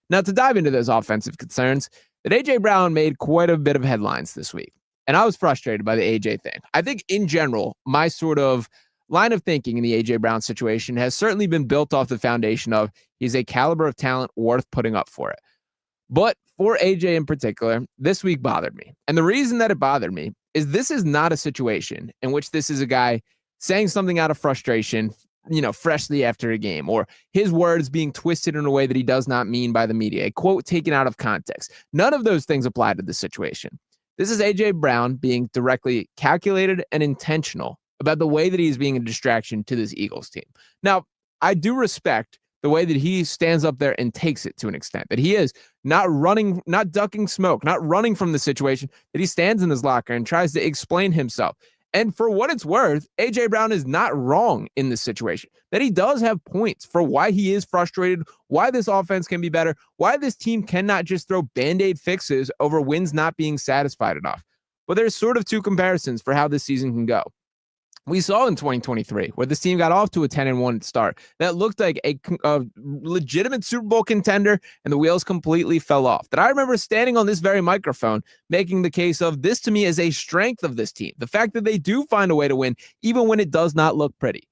Now, to dive into those offensive concerns, that A.J. Brown made quite a bit of headlines this week, and I was frustrated by the A.J. thing. I think in general, my sort of line of thinking in the A.J. Brown situation has certainly been built off the foundation of he's a caliber of talent worth putting up for it. But for A.J. in particular, this week bothered me. And the reason that it bothered me is this is not a situation in which this is a guy saying something out of frustration, freshly after a game, or his words being twisted in a way that he does not mean by the media, a quote taken out of context. None of those things apply to this situation. This is A.J. Brown being directly calculated and intentional about the way that he's being a distraction to this Eagles team. Now, I do respect the way that he stands up there and takes it to an extent, that he is not running, not ducking smoke, not running from the situation, that he stands in his locker and tries to explain himself. And for what it's worth, A.J. Brown is not wrong in this situation, that he does have points for why he is frustrated, why this offense can be better, why this team cannot just throw Band-Aid fixes over wins not being satisfied enough. But there's sort of two comparisons for how this season can go. We saw in 2023 where this team got off to a 10-1 start that looked like a legitimate Super Bowl contender, and the wheels completely fell off. That I remember standing on this very microphone making the case of this to me is a strength of this team. The fact that they do find a way to win even when it does not look pretty.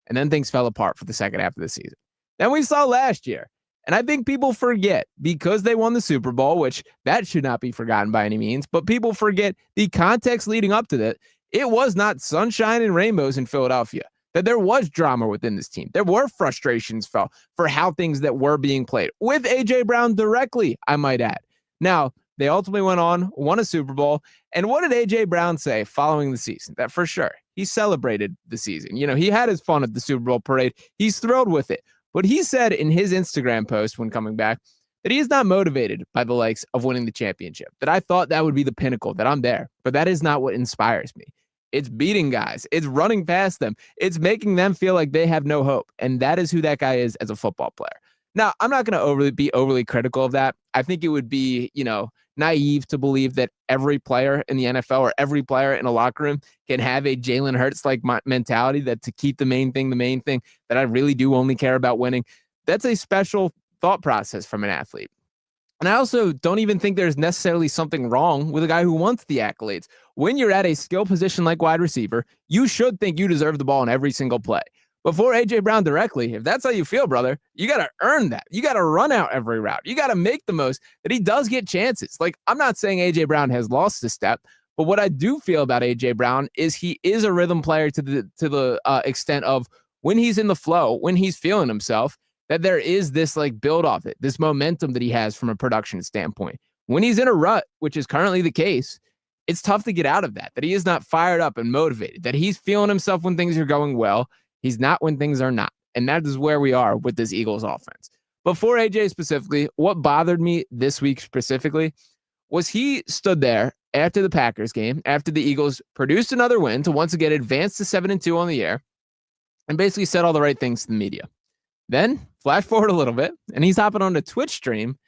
And then things fell apart for the second half of the season. Then we saw last year. And I think people forget, because they won the Super Bowl, which that should not be forgotten by any means, but people forget the context leading up to that. It was not sunshine and rainbows in Philadelphia, that there was drama within this team. There were frustrations felt for how things that were being played with A.J. Brown directly, I might add. Now, they ultimately went on, won a Super Bowl. And what did A.J. Brown say following the season? That for sure, he celebrated the season. He had his fun at the Super Bowl parade. He's thrilled with it. But he said in his Instagram post when coming back that he is not motivated by the likes of winning the championship, that I thought that would be the pinnacle, that I'm there. But that is not what inspires me. It's beating guys. It's running past them. It's making them feel like they have no hope. And that is who that guy is as a football player. Now, I'm not going to be overly critical of that. I think it would be, naive to believe that every player in the NFL or every player in a locker room can have a Jalen Hurts-like mentality, that to keep the main thing, that I really do only care about winning. That's a special thought process from an athlete. And I also don't even think there's necessarily something wrong with a guy who wants the accolades. When you're at a skill position like wide receiver, you should think you deserve the ball in every single play. Before A.J. Brown directly, if that's how you feel, brother, you got to earn that. You got to run out every route. You got to make the most that he does get chances. Like, I'm not saying A.J. Brown has lost a step, but what I do feel about A.J. Brown is he is a rhythm player to the extent of when he's in the flow, when he's feeling himself, that there is this like build off it, this momentum that he has from a production standpoint. When he's in a rut, which is currently the case, it's tough to get out of that he is not fired up and motivated, that he's feeling himself when things are going well. He's not when things are not. And that is where we are with this Eagles offense. But for AJ specifically, what bothered me this week specifically was he stood there after the Packers game, after the Eagles produced another win to once again advance to 7-2 on the year, and basically said all the right things to the media. Then flash forward a little bit, and he's hopping on a Twitch stream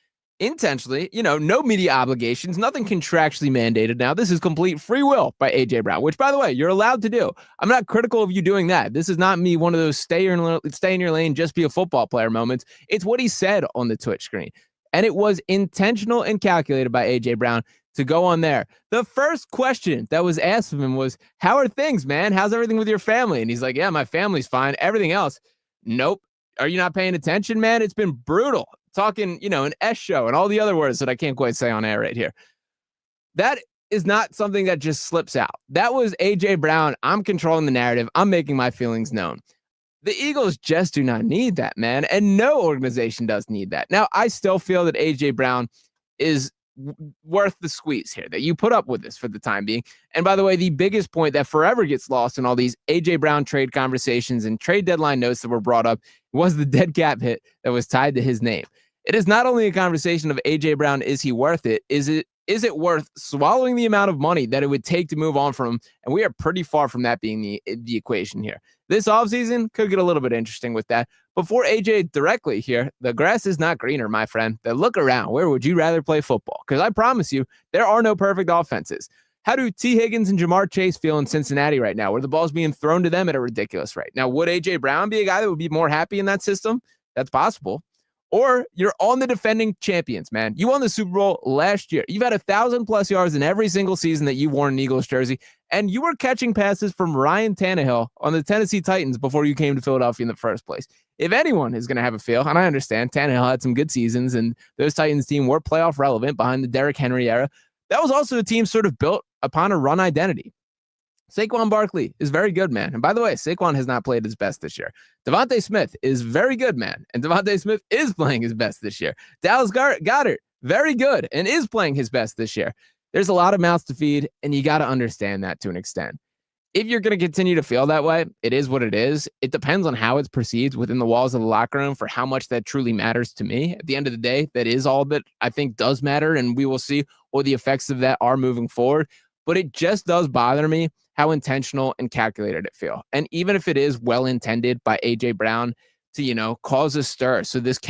intentionally, no media obligations, nothing contractually mandated. Now, this is complete free will by A.J. Brown, which, by the way, you're allowed to do. I'm not critical of you doing that. This is not me, one of those stay in your lane, just be a football player moments. It's what he said on the Twitch screen. And it was intentional and calculated by A.J. Brown to go on there. The first question that was asked of him was, how are things, man? How's everything with your family? And he's like, yeah, my family's fine. Everything else, nope. Are you not paying attention, man? It's been brutal. Talking, an S show and all the other words that I can't quite say on air right here. That is not something that just slips out. That was A.J. Brown. I'm controlling the narrative. I'm making my feelings known. The Eagles just do not need that, man. And no organization does need that. Now, I still feel that A.J. Brown is worth the squeeze here, that you put up with this for the time being. And by the way, the biggest point that forever gets lost in all these A.J. Brown trade conversations and trade deadline notes that were brought up was the dead cap hit that was tied to his name. It is not only a conversation of A.J. Brown, is he worth it? Is it worth swallowing the amount of money that it would take to move on from him? And we are pretty far from that being the equation here. This offseason could get a little bit interesting with that. But for A.J. directly here, the grass is not greener, my friend. Then look around. Where would you rather play football? Because I promise you, there are no perfect offenses. How do T. Higgins and Jamar Chase feel in Cincinnati right now, where the ball's being thrown to them at a ridiculous rate? Now, would A.J. Brown be a guy that would be more happy in that system? That's possible. Or you're on the defending champions, man. You won the Super Bowl last year. You've had 1,000+ yards in every single season that you've worn an Eagles jersey, and you were catching passes from Ryan Tannehill on the Tennessee Titans before you came to Philadelphia in the first place. If anyone is going to have a feel, and I understand Tannehill had some good seasons, and those Titans team were playoff relevant behind the Derrick Henry era, that was also a team sort of built upon a run identity. Saquon Barkley is very good, man. And by the way, Saquon has not played his best this year. Devontae Smith is very good, man. And Devontae Smith is playing his best this year. Dallas Goedert, very good, and is playing his best this year. There's a lot of mouths to feed, and you got to understand that to an extent. If you're going to continue to feel that way, it is what it is. It depends on how it's perceived within the walls of the locker room for how much that truly matters to me. At the end of the day, that is all that I think does matter, and we will see what the effects of that are moving forward. But it just does bother me how intentional and calculated it feels. And even if it is well-intended by A.J. Brown to, cause a stir so this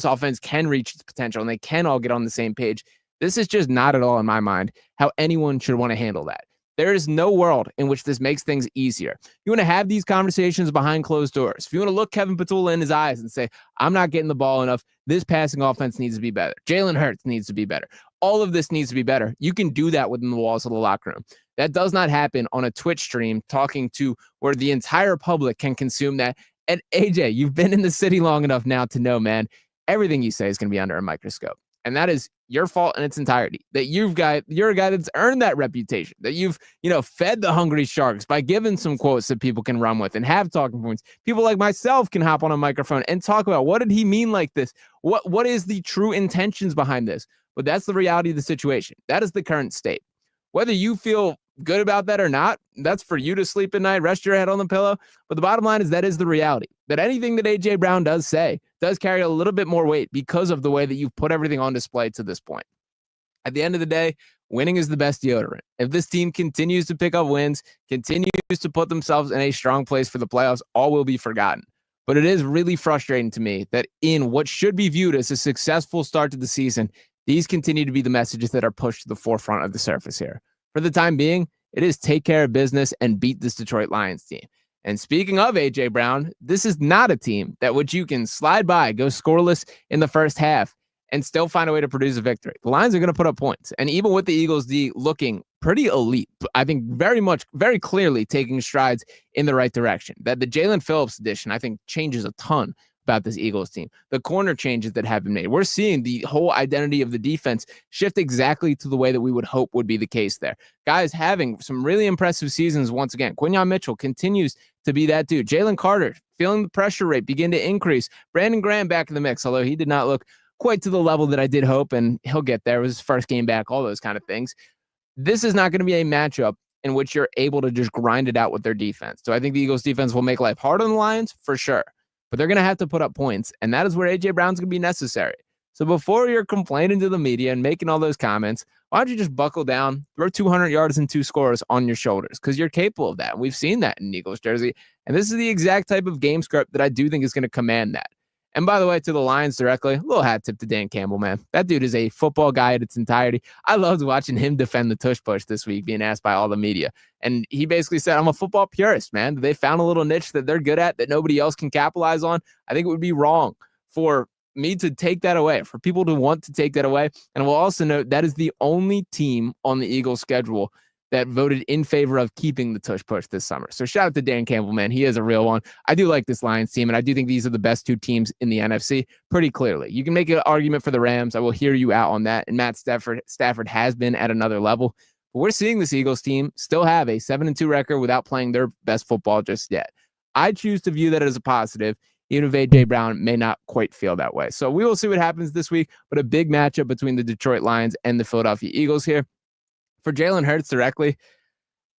offense can reach its potential and they can all get on the same page, this is just not at all in my mind how anyone should want to handle that. There is no world in which this makes things easier. You want to have these conversations behind closed doors. If you want to look Kevin Petula in his eyes and say, I'm not getting the ball enough, this passing offense needs to be better. Jalen Hurts needs to be better. All of this needs to be better. You can do that within the walls of the locker room. That does not happen on a Twitch stream talking to where the entire public can consume that. And AJ, you've been in the city long enough now to know, man, everything you say is going to be under a microscope. And that is your fault in its entirety. That you're a guy that's earned that reputation. That you've, fed the hungry sharks by giving some quotes that people can run with and have talking points. People like myself can hop on a microphone and talk about what did he mean like this? What is the true intentions behind this? But that's the reality of the situation. That is the current state. Whether you feel good about that or not, that's for you to sleep at night, rest your head on the pillow. But the bottom line is that is the reality. That anything that A.J. Brown does say does carry a little bit more weight because of the way that you've put everything on display to this point. At the end of the day, winning is the best deodorant. If this team continues to pick up wins, continues to put themselves in a strong place for the playoffs, all will be forgotten. But it is really frustrating to me that in what should be viewed as a successful start to the season, these continue to be the messages that are pushed to the forefront of the surface here. For the time being, it is take care of business and beat this Detroit Lions team. And speaking of A.J. Brown, this is not a team that which you can slide by, go scoreless in the first half, and still find a way to produce a victory. The Lions are going to put up points. And even with the Eagles D looking pretty elite, I think very clearly taking strides in the right direction. That the Jalen Phillips addition, I think, changes a ton about this Eagles team. The corner changes that have been made. We're seeing the whole identity of the defense shift exactly to the way that we would hope would be the case there. Guys having some really impressive seasons once again. Quinyon Mitchell continues to be that dude. Jalen Carter feeling the pressure rate begin to increase. Brandon Graham back in the mix, although he did not look quite to the level that I did hope, and he'll get there. It was his first game back, all those kind of things. This is not going to be a matchup in which you're able to just grind it out with their defense. So I think the Eagles defense will make life hard on the Lions for sure, but they're going to have to put up points, and that is where A.J. Brown's going to be necessary. So before you're complaining to the media and making all those comments, why don't you just buckle down, throw 200 yards and 2 scores on your shoulders, because you're capable of that. We've seen that in Eagles jersey, and this is the exact type of game script that I do think is going to command that. And by the way, to the Lions directly, a little hat tip to Dan Campbell, man. That dude is a football guy in its entirety. I loved watching him defend the tush push this week, being asked by all the media. And he basically said, I'm a football purist, man. They found a little niche that they're good at that nobody else can capitalize on. I think it would be wrong for me to take that away, for people to want to take that away. And we'll also note that is the only team on the Eagles schedule that voted in favor of keeping the tush push this summer. So shout out to Dan Campbell, man. He is a real one. I do like this Lions team, and I do think these are the best 2 teams in the NFC pretty clearly. You can make an argument for the Rams. I will hear you out on that. And Matt Stafford has been at another level. But we're seeing this Eagles team still have a 7-2 record without playing their best football just yet. I choose to view that as a positive, even if A.J. Brown may not quite feel that way. So we will see what happens this week, but a big matchup between the Detroit Lions and the Philadelphia Eagles here. For Jalen Hurts directly,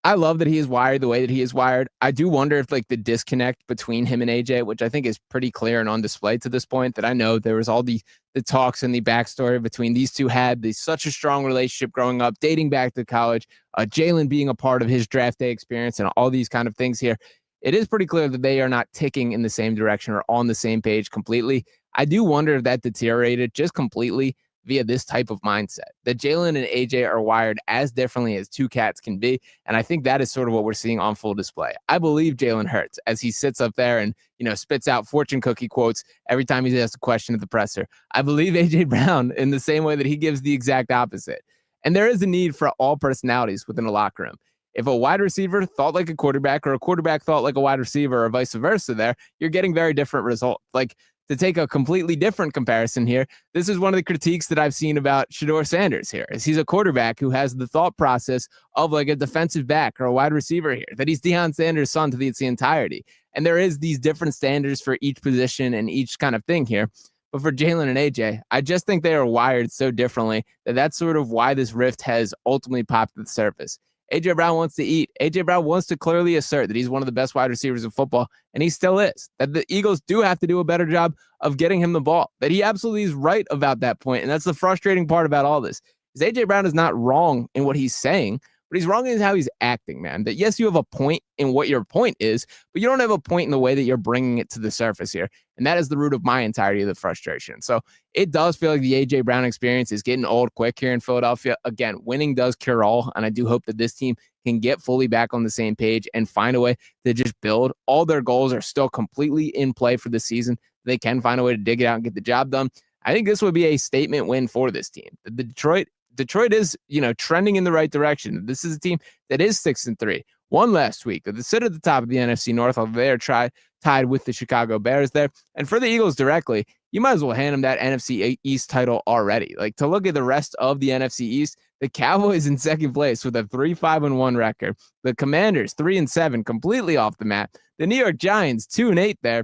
I love that he is wired the way that he is wired. I do wonder if like the disconnect between him and AJ, which I think is pretty clear and on display to this point, that I know there was all the talks and the backstory between these two had such a strong relationship growing up, dating back to college, Jalen being a part of his draft day experience and all these kind of things here. It is pretty clear that they are not ticking in the same direction or on the same page completely. I do wonder if that deteriorated just completely via this type of mindset, that Jalen and AJ are wired as differently as 2 cats can be. And I think that is sort of what we're seeing on full display. I believe Jalen Hurts as he sits up there and, spits out fortune cookie quotes every time he's asked a question at the presser. I believe AJ Brown in the same way that he gives the exact opposite. And there is a need for all personalities within a locker room. If a wide receiver thought like a quarterback or a quarterback thought like a wide receiver or vice versa there, you're getting very different results. Like, to take a completely different comparison here, this is one of the critiques that I've seen about Shedeur Sanders here, is he's a quarterback who has the thought process of like a defensive back or a wide receiver here, that he's Deion Sanders' son to the entirety. And there is these different standards for each position and each kind of thing here. But for Jalen and AJ, I just think they are wired so differently that that's sort of why this rift has ultimately popped to the surface. A.J. Brown wants to eat. A.J. Brown wants to clearly assert that he's one of the best wide receivers in football, and he still is. That the Eagles do have to do a better job of getting him the ball. That he absolutely is right about that point, and that's the frustrating part about all this. Is A.J. Brown is not wrong in what he's saying, but he's wrong in how he's acting, man. That yes, you have a point in what your point is, but you don't have a point in the way that you're bringing it to the surface here. And that is the root of my entirety of the frustration. So it does feel like the A.J. Brown experience is getting old quick here in Philadelphia. Again, winning does cure all, and I do hope that this team can get fully back on the same page and find a way to just build. All their goals are still completely in play for the season. They can find a way to dig it out and get the job done. I think this would be a statement win for this team. The Detroit is, trending in the right direction. This is a team that is 6-3. Won last week. They sit at the top of the NFC North, although they are tied with the Chicago Bears there. And for the Eagles directly, you might as well hand them that NFC East title already. Like, to look at the rest of the NFC East, the Cowboys in second place with a 3-5-1 record. The Commanders 3-7, completely off the map. The New York Giants 2-8 there.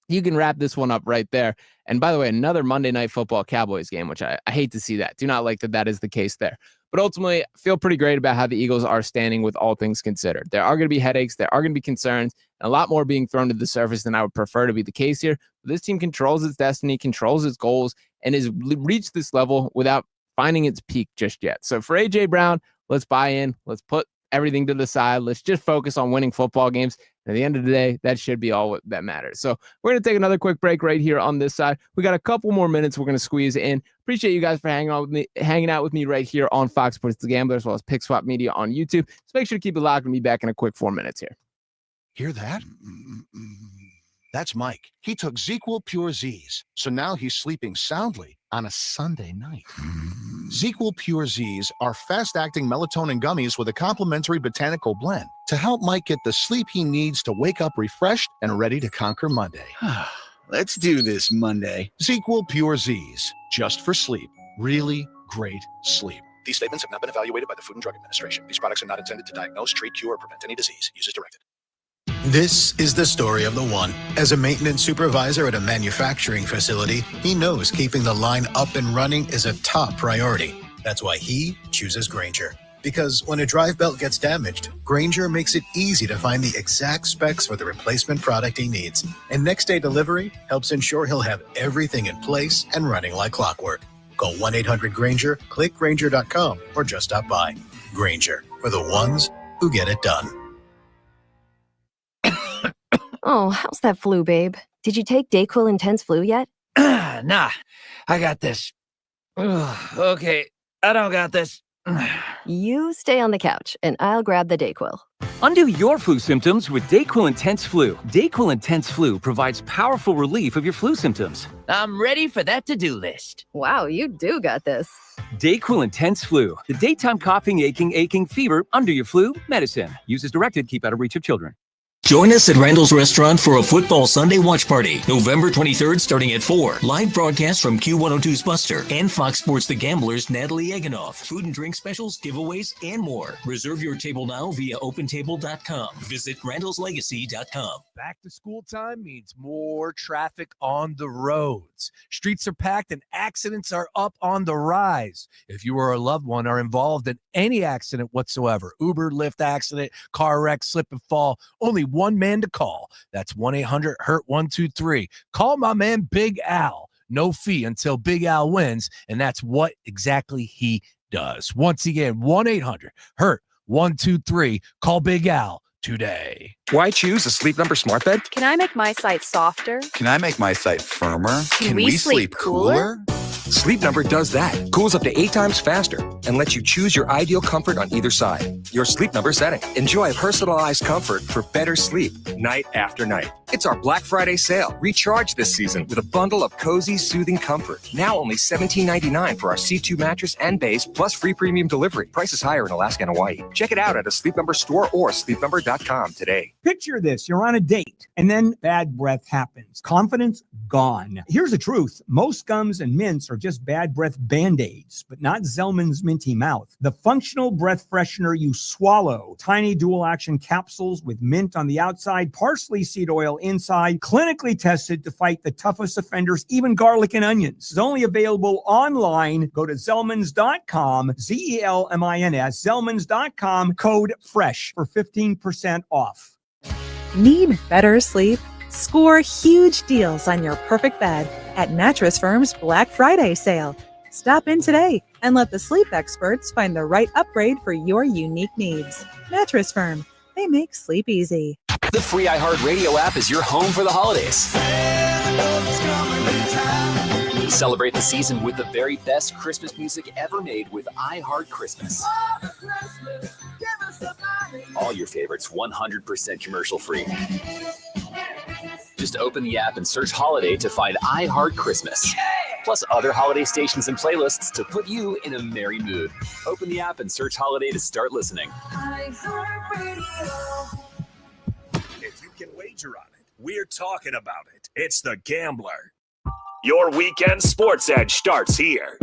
You can wrap this one up right there. And by the way, another Monday Night Football Cowboys game, which I hate to see that. Do not like that is the case there. But ultimately, I feel pretty great about how the Eagles are standing with all things considered. There are going to be headaches. There are going to be concerns. And a lot more being thrown to the surface than I would prefer to be the case here. But this team controls its destiny, controls its goals, and has reached this level without finding its peak just yet. So for A.J. Brown, let's buy in. Let's put everything to the side. Let's just focus on winning football games. At the end of the day, that should be all that matters. So we're going to take another quick break right here on this side. We got a couple more minutes we're going to squeeze in. Appreciate you guys for hanging out with me right here on Fox Sports The Gambler, as well as Pick Swap Media on YouTube. So make sure to keep it locked and be back in a quick 4 minutes here. Hear that? That's Mike. He took ZzzQuil Pure Z's, so now he's sleeping soundly on a Sunday night. ZzzQuil Pure Z's are fast-acting melatonin gummies with a complementary botanical blend to help Mike get the sleep he needs to wake up refreshed and ready to conquer Monday. Let's do this Monday. ZzzQuil Pure Z's, just for sleep. Really great sleep. These statements have not been evaluated by the Food and Drug Administration. These products are not intended to diagnose, treat, cure, or prevent any disease. Use as directed. This is the story of the one. As a maintenance supervisor at a manufacturing facility, he knows keeping the line up and running is a top priority. That's why he chooses Grainger. Because when a drive belt gets damaged, Grainger makes it easy to find the exact specs for the replacement product he needs. And next day delivery helps ensure he'll have everything in place and running like clockwork. Call 1-800-GRAINGER, click Grainger.com, or just stop by. Grainger, for the ones who get it done. Oh, how's that flu, babe? Did you take DayQuil Intense Flu yet? Nah, I got this. Ugh, okay, I don't got this. You stay on the couch, and I'll grab the DayQuil. Undo your flu symptoms with DayQuil Intense Flu. DayQuil Intense Flu provides powerful relief of your flu symptoms. I'm ready for that to-do list. Wow, you do got this. DayQuil Intense Flu. The daytime coughing, aching fever, under your flu medicine. Use as directed. Keep out of reach of children. Join us at Randall's Restaurant for a football Sunday watch party, November 23rd starting at 4. Live broadcast from Q102's Buster and Fox Sports The Gambler's Natalie Eganoff. Food and drink specials, giveaways, and more. Reserve your table now via opentable.com. Visit randallslegacy.com. Back to school time means more traffic on the roads. Streets are packed and accidents are up on the rise. If you or a loved one are involved in any accident whatsoever, Uber, Lyft accident, car wreck, slip and fall, only one man to call. That's 1-800-HURT-123. Call my man Big Al. No fee until Big Al wins, and that's what exactly he does. Once again, 1-800-HURT-123. Call Big Al today. Why choose a Sleep Number smart bed? Can I make my site softer? Can I make my site firmer? Can we sleep cooler? Sleep Number does that. Cools up to 8 times faster and lets you choose your ideal comfort on either side. Your Sleep Number setting. Enjoy personalized comfort for better sleep night after night. It's our Black Friday sale. Recharge this season with a bundle of cozy, soothing comfort. Now only $17.99 for our C2 mattress and base, plus free premium delivery. Prices higher in Alaska and Hawaii. Check it out at a Sleep Number store or sleepnumber.com today. Picture this, you're on a date and then bad breath happens. Confidence gone. Here's the truth. Most gums and mints are just bad breath Band-Aids, but not Zellman's Minty Mouth. The functional breath freshener you swallow. Tiny dual action capsules with mint on the outside, parsley seed oil inside, clinically tested to fight the toughest offenders, even garlic and onions. It's only available online. Go to Zellmans.com, Zelmins, Zellmans.com, code FRESH for 15% off. Need better sleep? Score huge deals on your perfect bed at Mattress Firm's Black Friday sale. Stop in today and let the sleep experts find the right upgrade for your unique needs. Mattress Firm, they make sleep easy. The free iHeart Radio app is your home for the holidays. Celebrate the season with the very best Christmas music ever made with iHeart Christmas. All your favorites 100% commercial free. Just open the app and search Holiday to find iHeart Christmas. Plus other holiday stations and playlists to put you in a merry mood. Open the app and search Holiday to start listening. If you can wager on it, we're talking about it. It's The Gambler. Your weekend sports edge starts here.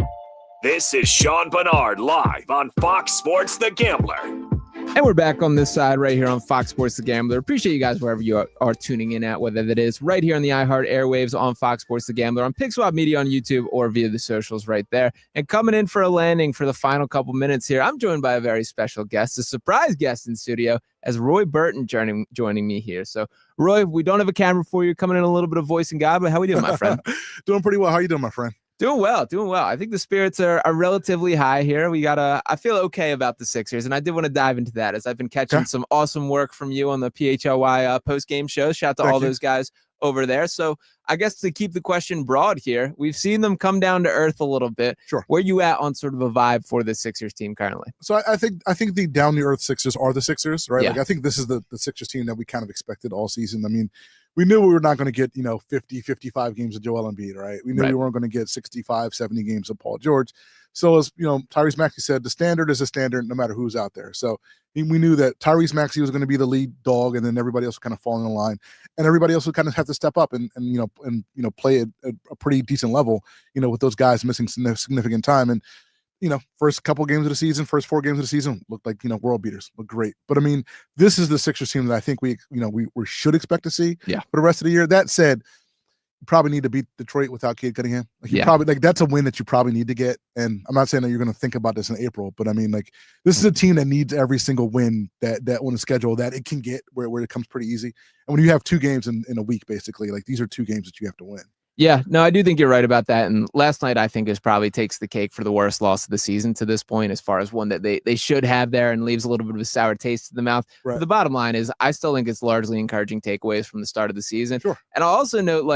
This is Sean Barnard live on Fox Sports The Gambler. And we're back on this side right here on Fox Sports The Gambler. Appreciate you guys wherever you are tuning in at, whether that is right here on the iHeart airwaves on Fox Sports The Gambler, on PickSwap Media on YouTube, or via the socials right there. And coming in for a landing for the final couple minutes here, I'm joined by a very special guest, a surprise guest in studio, as Roy Burton joining me here. So, Roy, we don't have a camera for you, coming in a little bit of voice and God, but how we doing, my friend? Doing pretty well. How you doing, my friend? Doing well. I think the spirits are relatively high here. I feel okay about the Sixers, and I did want to dive into that as I've been catching some awesome work from you on the PHLY post-game show. Shout out to all those guys over there. So I guess to keep the question broad here, we've seen them come down to earth a little bit. Sure. Where you at on sort of a vibe for the Sixers team currently? So I think the down to earth Sixers are the Sixers, right? Yeah. Like I think this is the Sixers team that we kind of expected all season. I mean, we knew we were not going to get 50, 55 games of Joel Embiid, right? We knew we weren't going to get 65, 70 games of Paul George. So as Tyrese Maxey said, the standard is a standard no matter who's out there. So we knew that Tyrese Maxey was going to be the lead dog, and then everybody else would kind of fall in the line, and everybody else would kind of have to step up and play at a pretty decent level, with those guys missing significant time. And first couple games of the season, first 4 games of the season looked like world beaters, looked great. But I mean, this is the Sixers team that I think we should expect to see for the rest of the year. That said, you probably need to beat Detroit without Cade Cunningham. Probably that's a win that you probably need to get. And I'm not saying that you're going to think about this in April, but I mean, this is a team that needs every single win that on the schedule that it can get where it comes pretty easy. And when you have 2 games in a week, basically, these are 2 games that you have to win. Yeah, no, I do think you're right about that. And last night, I think, probably takes the cake for the worst loss of the season to this point, as far as one that they should have there and leaves a little bit of a sour taste in the mouth. Right. But the bottom line is, I still think it's largely encouraging takeaways from the start of the season. Sure. And I'll also note,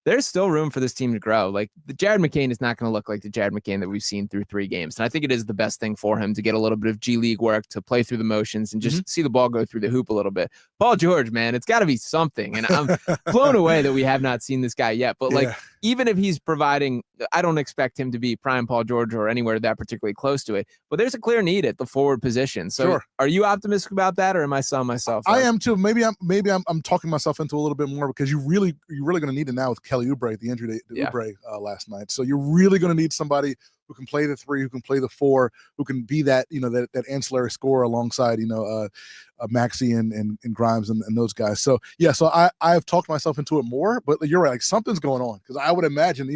there's still room for this team to grow. The Jared McCain is not going to look like the Jared McCain that we've seen through 3 games. And I think it is the best thing for him to get a little bit of G League work, to play through the motions and just see the ball go through the hoop a little bit. Paul George, man, it's got to be something. And I'm blown away that we have not seen this guy yet. But even if he's providing, I don't expect him to be prime Paul George or anywhere that particularly close to it, but there's a clear need at the forward position. So Are you optimistic about that, or am I selling myself? I am too. Maybe I'm talking myself into a little bit more, because you're really going to need it now with Kelly Oubre, the injury to Oubre last night. So you're really going to need somebody who can play the 3, who can play the 4, who can be that that ancillary scorer alongside Maxey and Grimes and those guys. So I've talked myself into it more, but you're right, something's going on, because I would imagine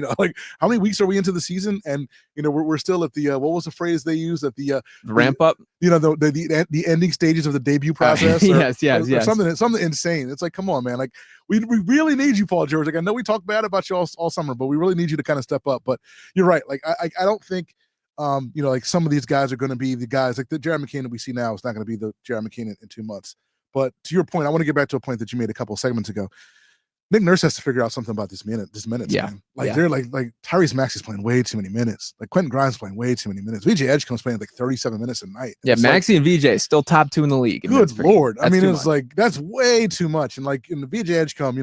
how many weeks are we into the season, and we're still at the what was the phrase they used, at the ramp up, the ending stages of the debut process. Yes. Something insane. It's come on, man, we really need you, Paul George. I know we talk bad about you all summer, but we really need you to kind of step up. But you're right, I don't think some of these guys are going to be the guys, the Jared McCain that we see now is not going to be the Jared McCain in 2 months. But to your point, I want to get back to a point that you made a couple of segments ago. Nick Nurse has to figure out something about this minutes. Man. They're Tyrese Maxey's playing way too many minutes. Quentin Grimes playing way too many minutes. VJ Edgecombe's playing 37 minutes a night. Yeah, Maxey and VJ still top 2 in the league. Good Lord. I mean, it's that's way too much. And in the VJ Edgecombe,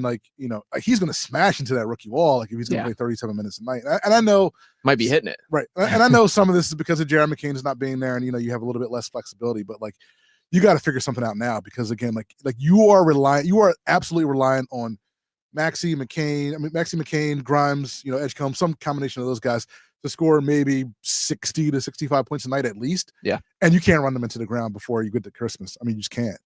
he's going to smash into that rookie wall if he's going to play 37 minutes a night. And I know might be hitting it. Right. And I know some of this is because of Jared McCain's not being there, and you have a little bit less flexibility, but you got to figure something out now, because again, you are absolutely reliant on Maxey McCain, Grimes, Edgecombe, some combination of those guys to score maybe 60 to 65 points a night at least. Yeah. And you can't run them into the ground before you get to Christmas. I mean, you just can't.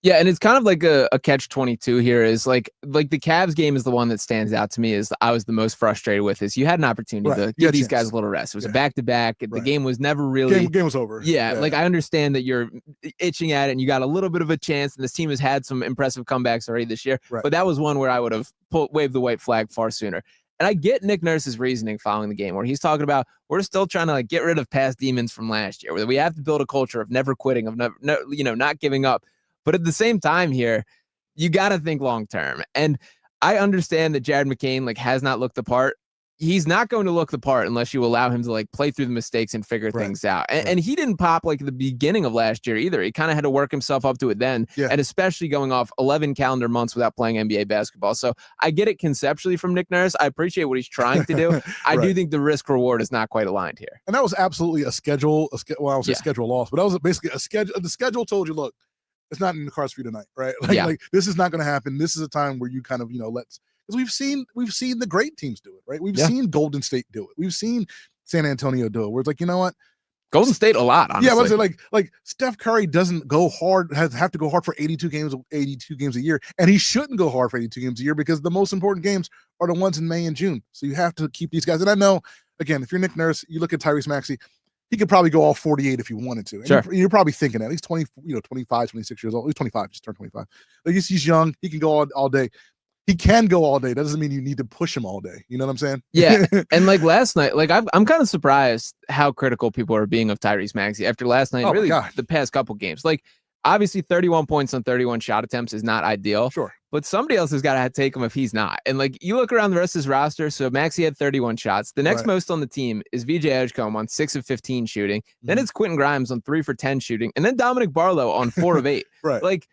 Yeah, and it's kind of a catch-22 here. Is like the Cavs game is the one that stands out to me. Is I was the most frustrated with. Is you had an opportunity to give these guys a little rest. It was a back-to-back. The game was never really game was over. Yeah, I understand that you're itching at it, and you got a little bit of a chance. And this team has had some impressive comebacks already this year. But that was one where I would have waved the white flag far sooner. And I get Nick Nurse's reasoning following the game, where he's talking about we're still trying to get rid of past demons from last year, where we have to build a culture of never quitting, of not giving up. But at the same time here, you got to think long term. And I understand that Jared McCain has not looked the part. He's not going to look the part unless you allow him to play through the mistakes and figure things out. And he didn't pop at the beginning of last year either. He kind of had to work himself up to it then, and especially going off 11 calendar months without playing NBA basketball. So I get it conceptually from Nick Nurse. I appreciate what he's trying to do. I do think the risk reward is not quite aligned here. And that was absolutely a schedule loss, but that was basically a schedule. The schedule told you, look, it's not in the cards for you tonight, right? This is not going to happen. This is a time where you kind of, because we've seen the great teams do it, right? We've seen Golden State do it. We've seen San Antonio do it, where it's you know what? Golden State a lot, honestly. Yeah, but like Steph Curry doesn't go hard, have to go hard for 82 games a year, and he shouldn't go hard for 82 games a year, because the most important games are the ones in May and June. So you have to keep these guys. And I know, again, if you're Nick Nurse, you look at Tyrese Maxey, he could probably go all 48 if he wanted to. And you're probably thinking that. He's 25, 26 years old. He's 25, just turned 25. He's young. He can go all day. He can go all day. That doesn't mean you need to push him all day. You know what I'm saying? Yeah. And last night, I'm kind of surprised how critical people are being of Tyrese Maxey after last night, the past couple games. obviously 31 points on 31 shot attempts is not ideal. Sure. But somebody else has got to take him if he's not. And like you look around the rest of his roster, so Maxey had 31 shots. The next most on the team is VJ Edgecombe on 6 of 15 shooting. Then it's Quentin Grimes on 3 for 10 shooting. And then Dominic Barlow on 4 of 8. Right. Like,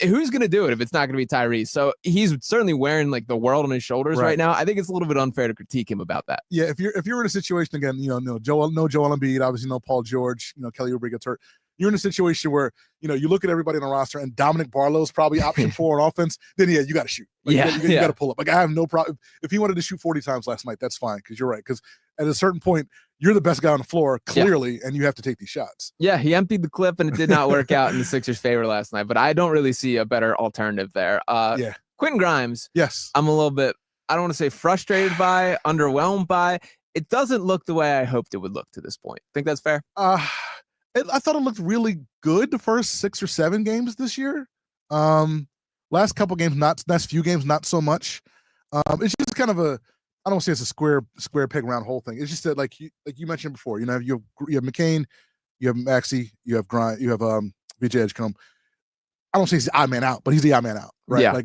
who's going to do it if it's not going to be Tyrese? So he's certainly wearing like the world on his shoulders right now. I think it's a little bit unfair to critique him about that. Yeah, if you're in a situation again, no Joel Embiid, obviously no Paul George, Kelly Oubre gets hurt. You're in a situation where you look at everybody on the roster and Dominic Barlow is probably option 4 on offense. Then you got to shoot. You got to pull up. Like I have no problem if he wanted to shoot 40 times last night. That's fine because you're right. Because at a certain point, you're the best guy on the floor clearly, and you have to take these shots. Yeah, he emptied the clip and it did not work out in the Sixers' favor last night. But I don't really see a better alternative there. Quentin Grimes. Yes, I'm a little bit. I don't want to say frustrated by, underwhelmed by. It doesn't look the way I hoped it would look to this point. Think that's fair? I thought it looked really good the first 6 or 7 games this year. Last couple games, last few games, not so much. It's just kind of I don't want to say it's a square peg round hole thing. It's just that like you mentioned before, you have McCain, you have Maxey, you have Grimes, you have VJ Edgecombe. I don't say he's the odd man out, but he's the odd man out, right? Yeah.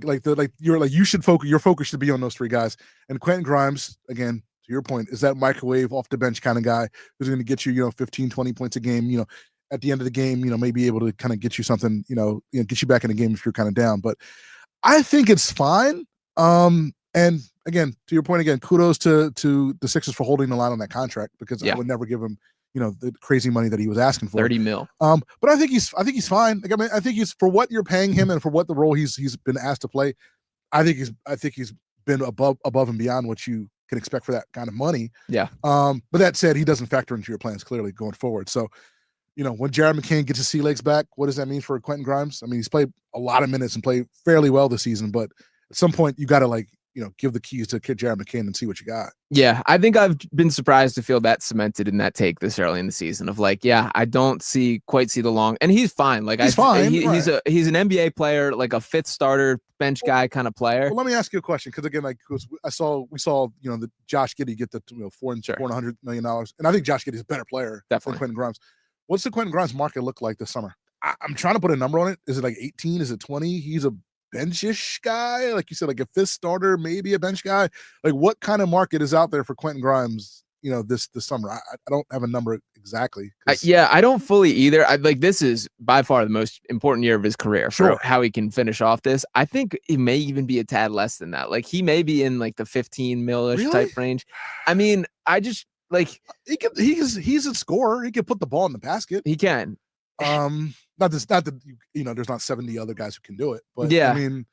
You should focus. Your focus should be on those 3 guys. And Quentin Grimes, again, to your point, is that microwave off the bench kind of guy who's going to get you, 15, 20 points a game, at the end of the game, maybe able to kind of get you something, get you back in the game if you're kind of down. But I think it's fine. And again, to your point again, kudos to the Sixers for holding the line on that contract because I would never give him, the crazy money that he was asking for. $30 million. But I think he's fine. Like, I mean, I think he's for what you're paying him and for what the role he's been asked to play. I think he's been above and beyond what you can expect for that kind of money. Yeah. But that said, he doesn't factor into your plans clearly going forward. So, when Jared McCain gets his sea legs back, what does that mean for Quentin Grimes? I mean, he's played a lot of minutes and played fairly well this season, but at some point you got to give the keys to Jared McCain and see what you got. Yeah. I think I've been surprised to feel that cemented in that take this early in the season of I don't quite see the long, and he's fine. Like he's fine. He's an NBA player, like a 5th starter bench guy kind of player. Well, let me ask you a question. Cause again, we saw, the Josh Giddey get the $400 million. And I think Josh Giddey's a better player than Quentin Grimes. What's the Quentin Grimes market look like this summer? I'm trying to put a number on it. Is it like 18? Is it 20? He's a benchish guy, like you said, like a 5th starter, maybe a bench guy. Like what kind of market is out there for Quentin Grimes? This summer. I don't have a number exactly. I don't fully either. This is by far the most important year of his career for how he can finish off this. I think it may even be a tad less than that. Like he may be in like the 15 mil-ish type range. I mean, I just he's a scorer. He can put the ball in the basket. He can. Not that there's not 70 other guys who can do it, but yeah. I mean,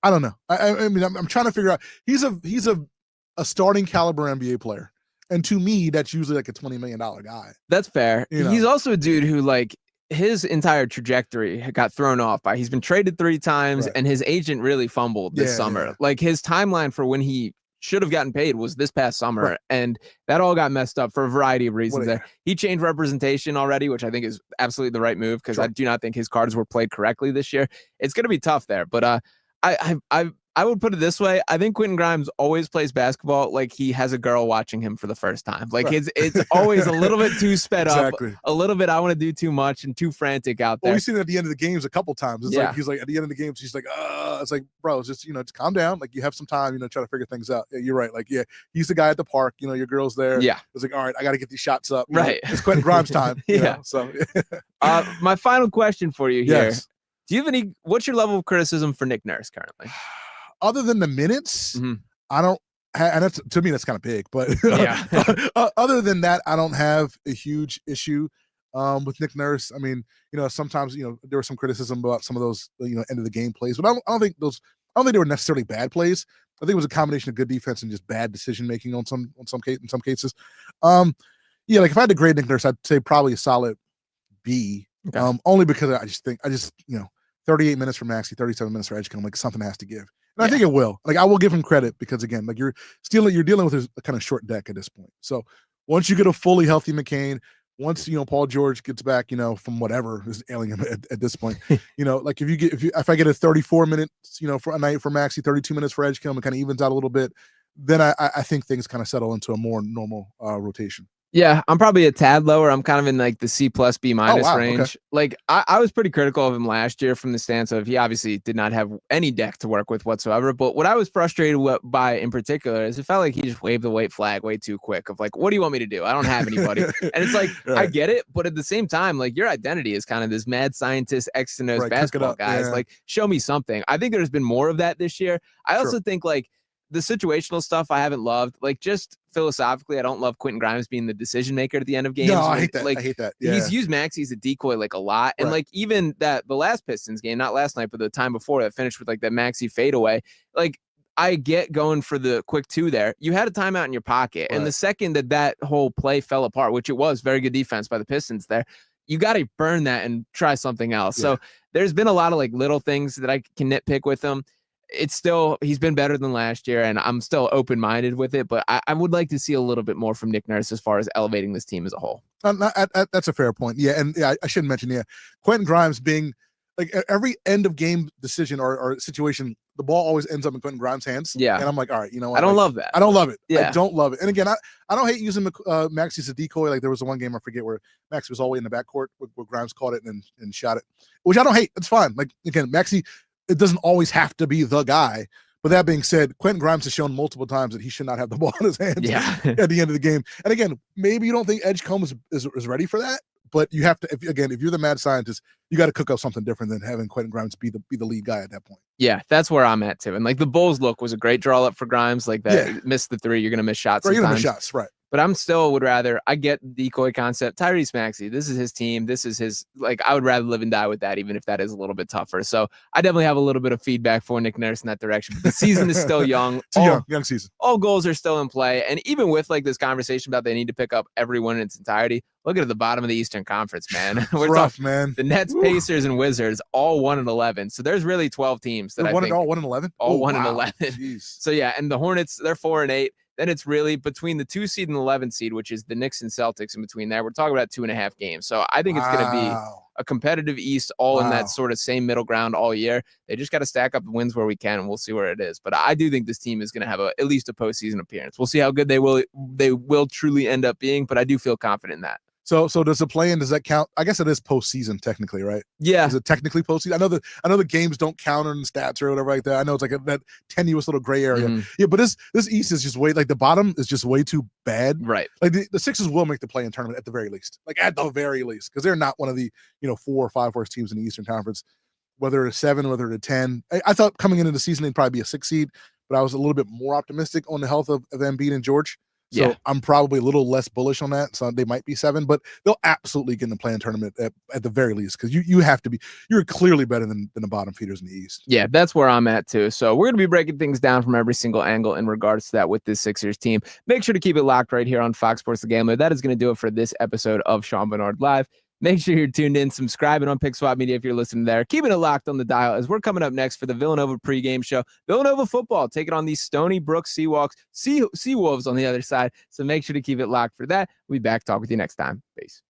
I don't know. I mean, I'm trying to figure out. He's a starting caliber NBA player, and to me, that's usually like a $20 million guy. That's fair. He's also a dude who his entire trajectory got thrown off by he's been traded 3 times, and his agent really fumbled this summer. Yeah. Like his timeline for when he should have gotten paid was this past summer, and that all got messed up for a variety of reasons. There, he changed representation already, which I think is absolutely the right move because I do not think his cards were played correctly this year. It's going to be tough there, but I would put it this way. I think Quentin Grimes always plays basketball like he has a girl watching him for the first time. Like it's always a little bit too sped up, a little bit I want to do too much and too frantic out there. Well, we've seen it at the end of the games a couple times. It's like he's like at the end of the games, he's like, it's like, bro, it's just just calm down. Like you have some time, try to figure things out. Yeah, you're right. Like, yeah, he's the guy at the park. Your girl's there. Yeah, it's like, all right, I got to get these shots up. It's Quentin Grimes time. So, my final question for you here: Yes. Do you have what's your level of criticism for Nick Nurse currently? Other than the minutes, I don't. And that's, to me, that's kind of big. But other than that, I don't have a huge issue with Nick Nurse. I mean, sometimes there was some criticism about some of those end of the game plays, but I don't think they were necessarily bad plays. I think it was a combination of good defense and just bad decision making in some cases. Like if I had to grade Nick Nurse, I'd say probably a solid B. Okay. Only because I just 38 minutes for Maxey, 37 minutes for Edgecombe, like something has to give. And I think it will. Like I will give him credit because again, like you're dealing with a kind of short deck at this point. So once you get a fully healthy McCain, once Paul George gets back, from whatever is ailing him at this point, like if I get a 34 minutes, for a night for Maxey, 32 minutes for Edgecombe, it kind of evens out a little bit, then I think things kind of settle into a more normal rotation. Yeah, I'm probably a tad lower. I'm kind of in like the C plus B minus range. Okay. Like I was pretty critical of him last year from the stance of he obviously did not have any deck to work with whatsoever. But what I was frustrated by in particular is it felt like he just waved the white flag way too quick of like, what do you want me to do? I don't have anybody. And it's like, I get it. But at the same time, like your identity is kind of this mad scientist, X and O's basketball guys. Like show me something. I think there's been more of that this year. I also think like the situational stuff I haven't loved. Like just philosophically, I don't love Quentin Grimes being the decision maker at the end of games. No, I hate that. Like, I hate that. Yeah. He's used Maxey as a decoy like a lot. And like even the last Pistons game, not last night, but the time before that finished with like that Maxey fadeaway. Like I get going for the quick 2 there. You had a timeout in your pocket. And the second that whole play fell apart, which it was very good defense by the Pistons there, you got to burn that and try something else. So there's been a lot of like little things that I can nitpick with him. It's still, he's been better than last year, and I'm still open-minded with it, but I would like to see a little bit more from Nick Nurse as far as elevating this team as a whole. That's a fair point. Yeah, and I should mention, Quentin Grimes being like every end of game decision or situation, the ball always ends up in Quentin Grimes' hands. Yeah. And I'm like, all right, you know what? I don't love that. I don't love it. Yeah. I don't love it. And again, I don't hate using Maxey as a decoy. Like there was the one game, I forget, where Maxey was all the way in the backcourt where Grimes caught it and shot it, which I don't hate. It's fine. Like, again, Maxey, it doesn't always have to be the guy. But that being said, Quentin Grimes has shown multiple times that he should not have the ball in his hands at the end of the game. And again, maybe you don't think Edgecombe is ready for that, but you have to, if you're the mad scientist, you got to cook up something different than having Quentin Grimes be the lead guy at that point. Yeah, that's where I'm at too. And like the Bulls look was a great draw up for Grimes. Like that, miss the 3, you're going to miss shots. Right, sometimes. you're going to miss shots, right. But I'm still would rather, I get the decoy concept. Tyrese Maxey, this is his team. This is his, like, I would rather live and die with that, even if that is a little bit tougher. So I definitely have a little bit of feedback for Nick Nurse in that direction. But the season is still young. It's a young season. All goals are still in play. And even with like this conversation about they need to pick up everyone in its entirety, look at the bottom of the Eastern Conference, man. We're rough, man. The Nets, Pacers, and Wizards, all 1-11. So there's really 12 teams that I think. All 1-11? All 1-11. So yeah, and the Hornets, they're 4-8. Then it's really between the 2 seed and 11 seed, which is the Knicks and Celtics in between there. We're talking about 2.5 games. So I think it's going to be a competitive East, all in that sort of same middle ground all year. They just got to stack up the wins where we can, and we'll see where it is. But I do think this team is going to have at least a postseason appearance. We'll see how good they will truly end up being, but I do feel confident in that. So does the play-in, does that count? I guess it is postseason technically, right? Yeah. Is it technically postseason? I know the games don't count in stats or whatever like that. I know it's like that tenuous little gray area. Mm-hmm. Yeah, but this East is just like the bottom is just way too bad. Right. Like the Sixers will make the play-in tournament at the very least. Like at the very least, because they're not one of the 4 or 5 worst teams in the Eastern Conference. Whether it's 7, whether it's 10. I thought coming into the season they'd probably be a 6 seed, but I was a little bit more optimistic on the health of Embiid and George. So I'm probably a little less bullish on that. So they might be 7, but they'll absolutely get in the play-in tournament at the very least, because you have to be. You're clearly better than the bottom feeders in the East. Yeah, that's where I'm at too. So we're going to be breaking things down from every single angle in regards to that with this Sixers team. Make sure to keep it locked right here on Fox Sports The Gambler. That is going to do it for this episode of Sean Barnard Live. Make sure you're tuned in, subscribing on Pick Swap Media if you're listening there. Keeping it locked on the dial as we're coming up next for the Villanova pregame show. Villanova football taking on the Stony Brook Seawolves on the other side. So make sure to keep it locked for that. We'll be back. Talk with you next time. Peace.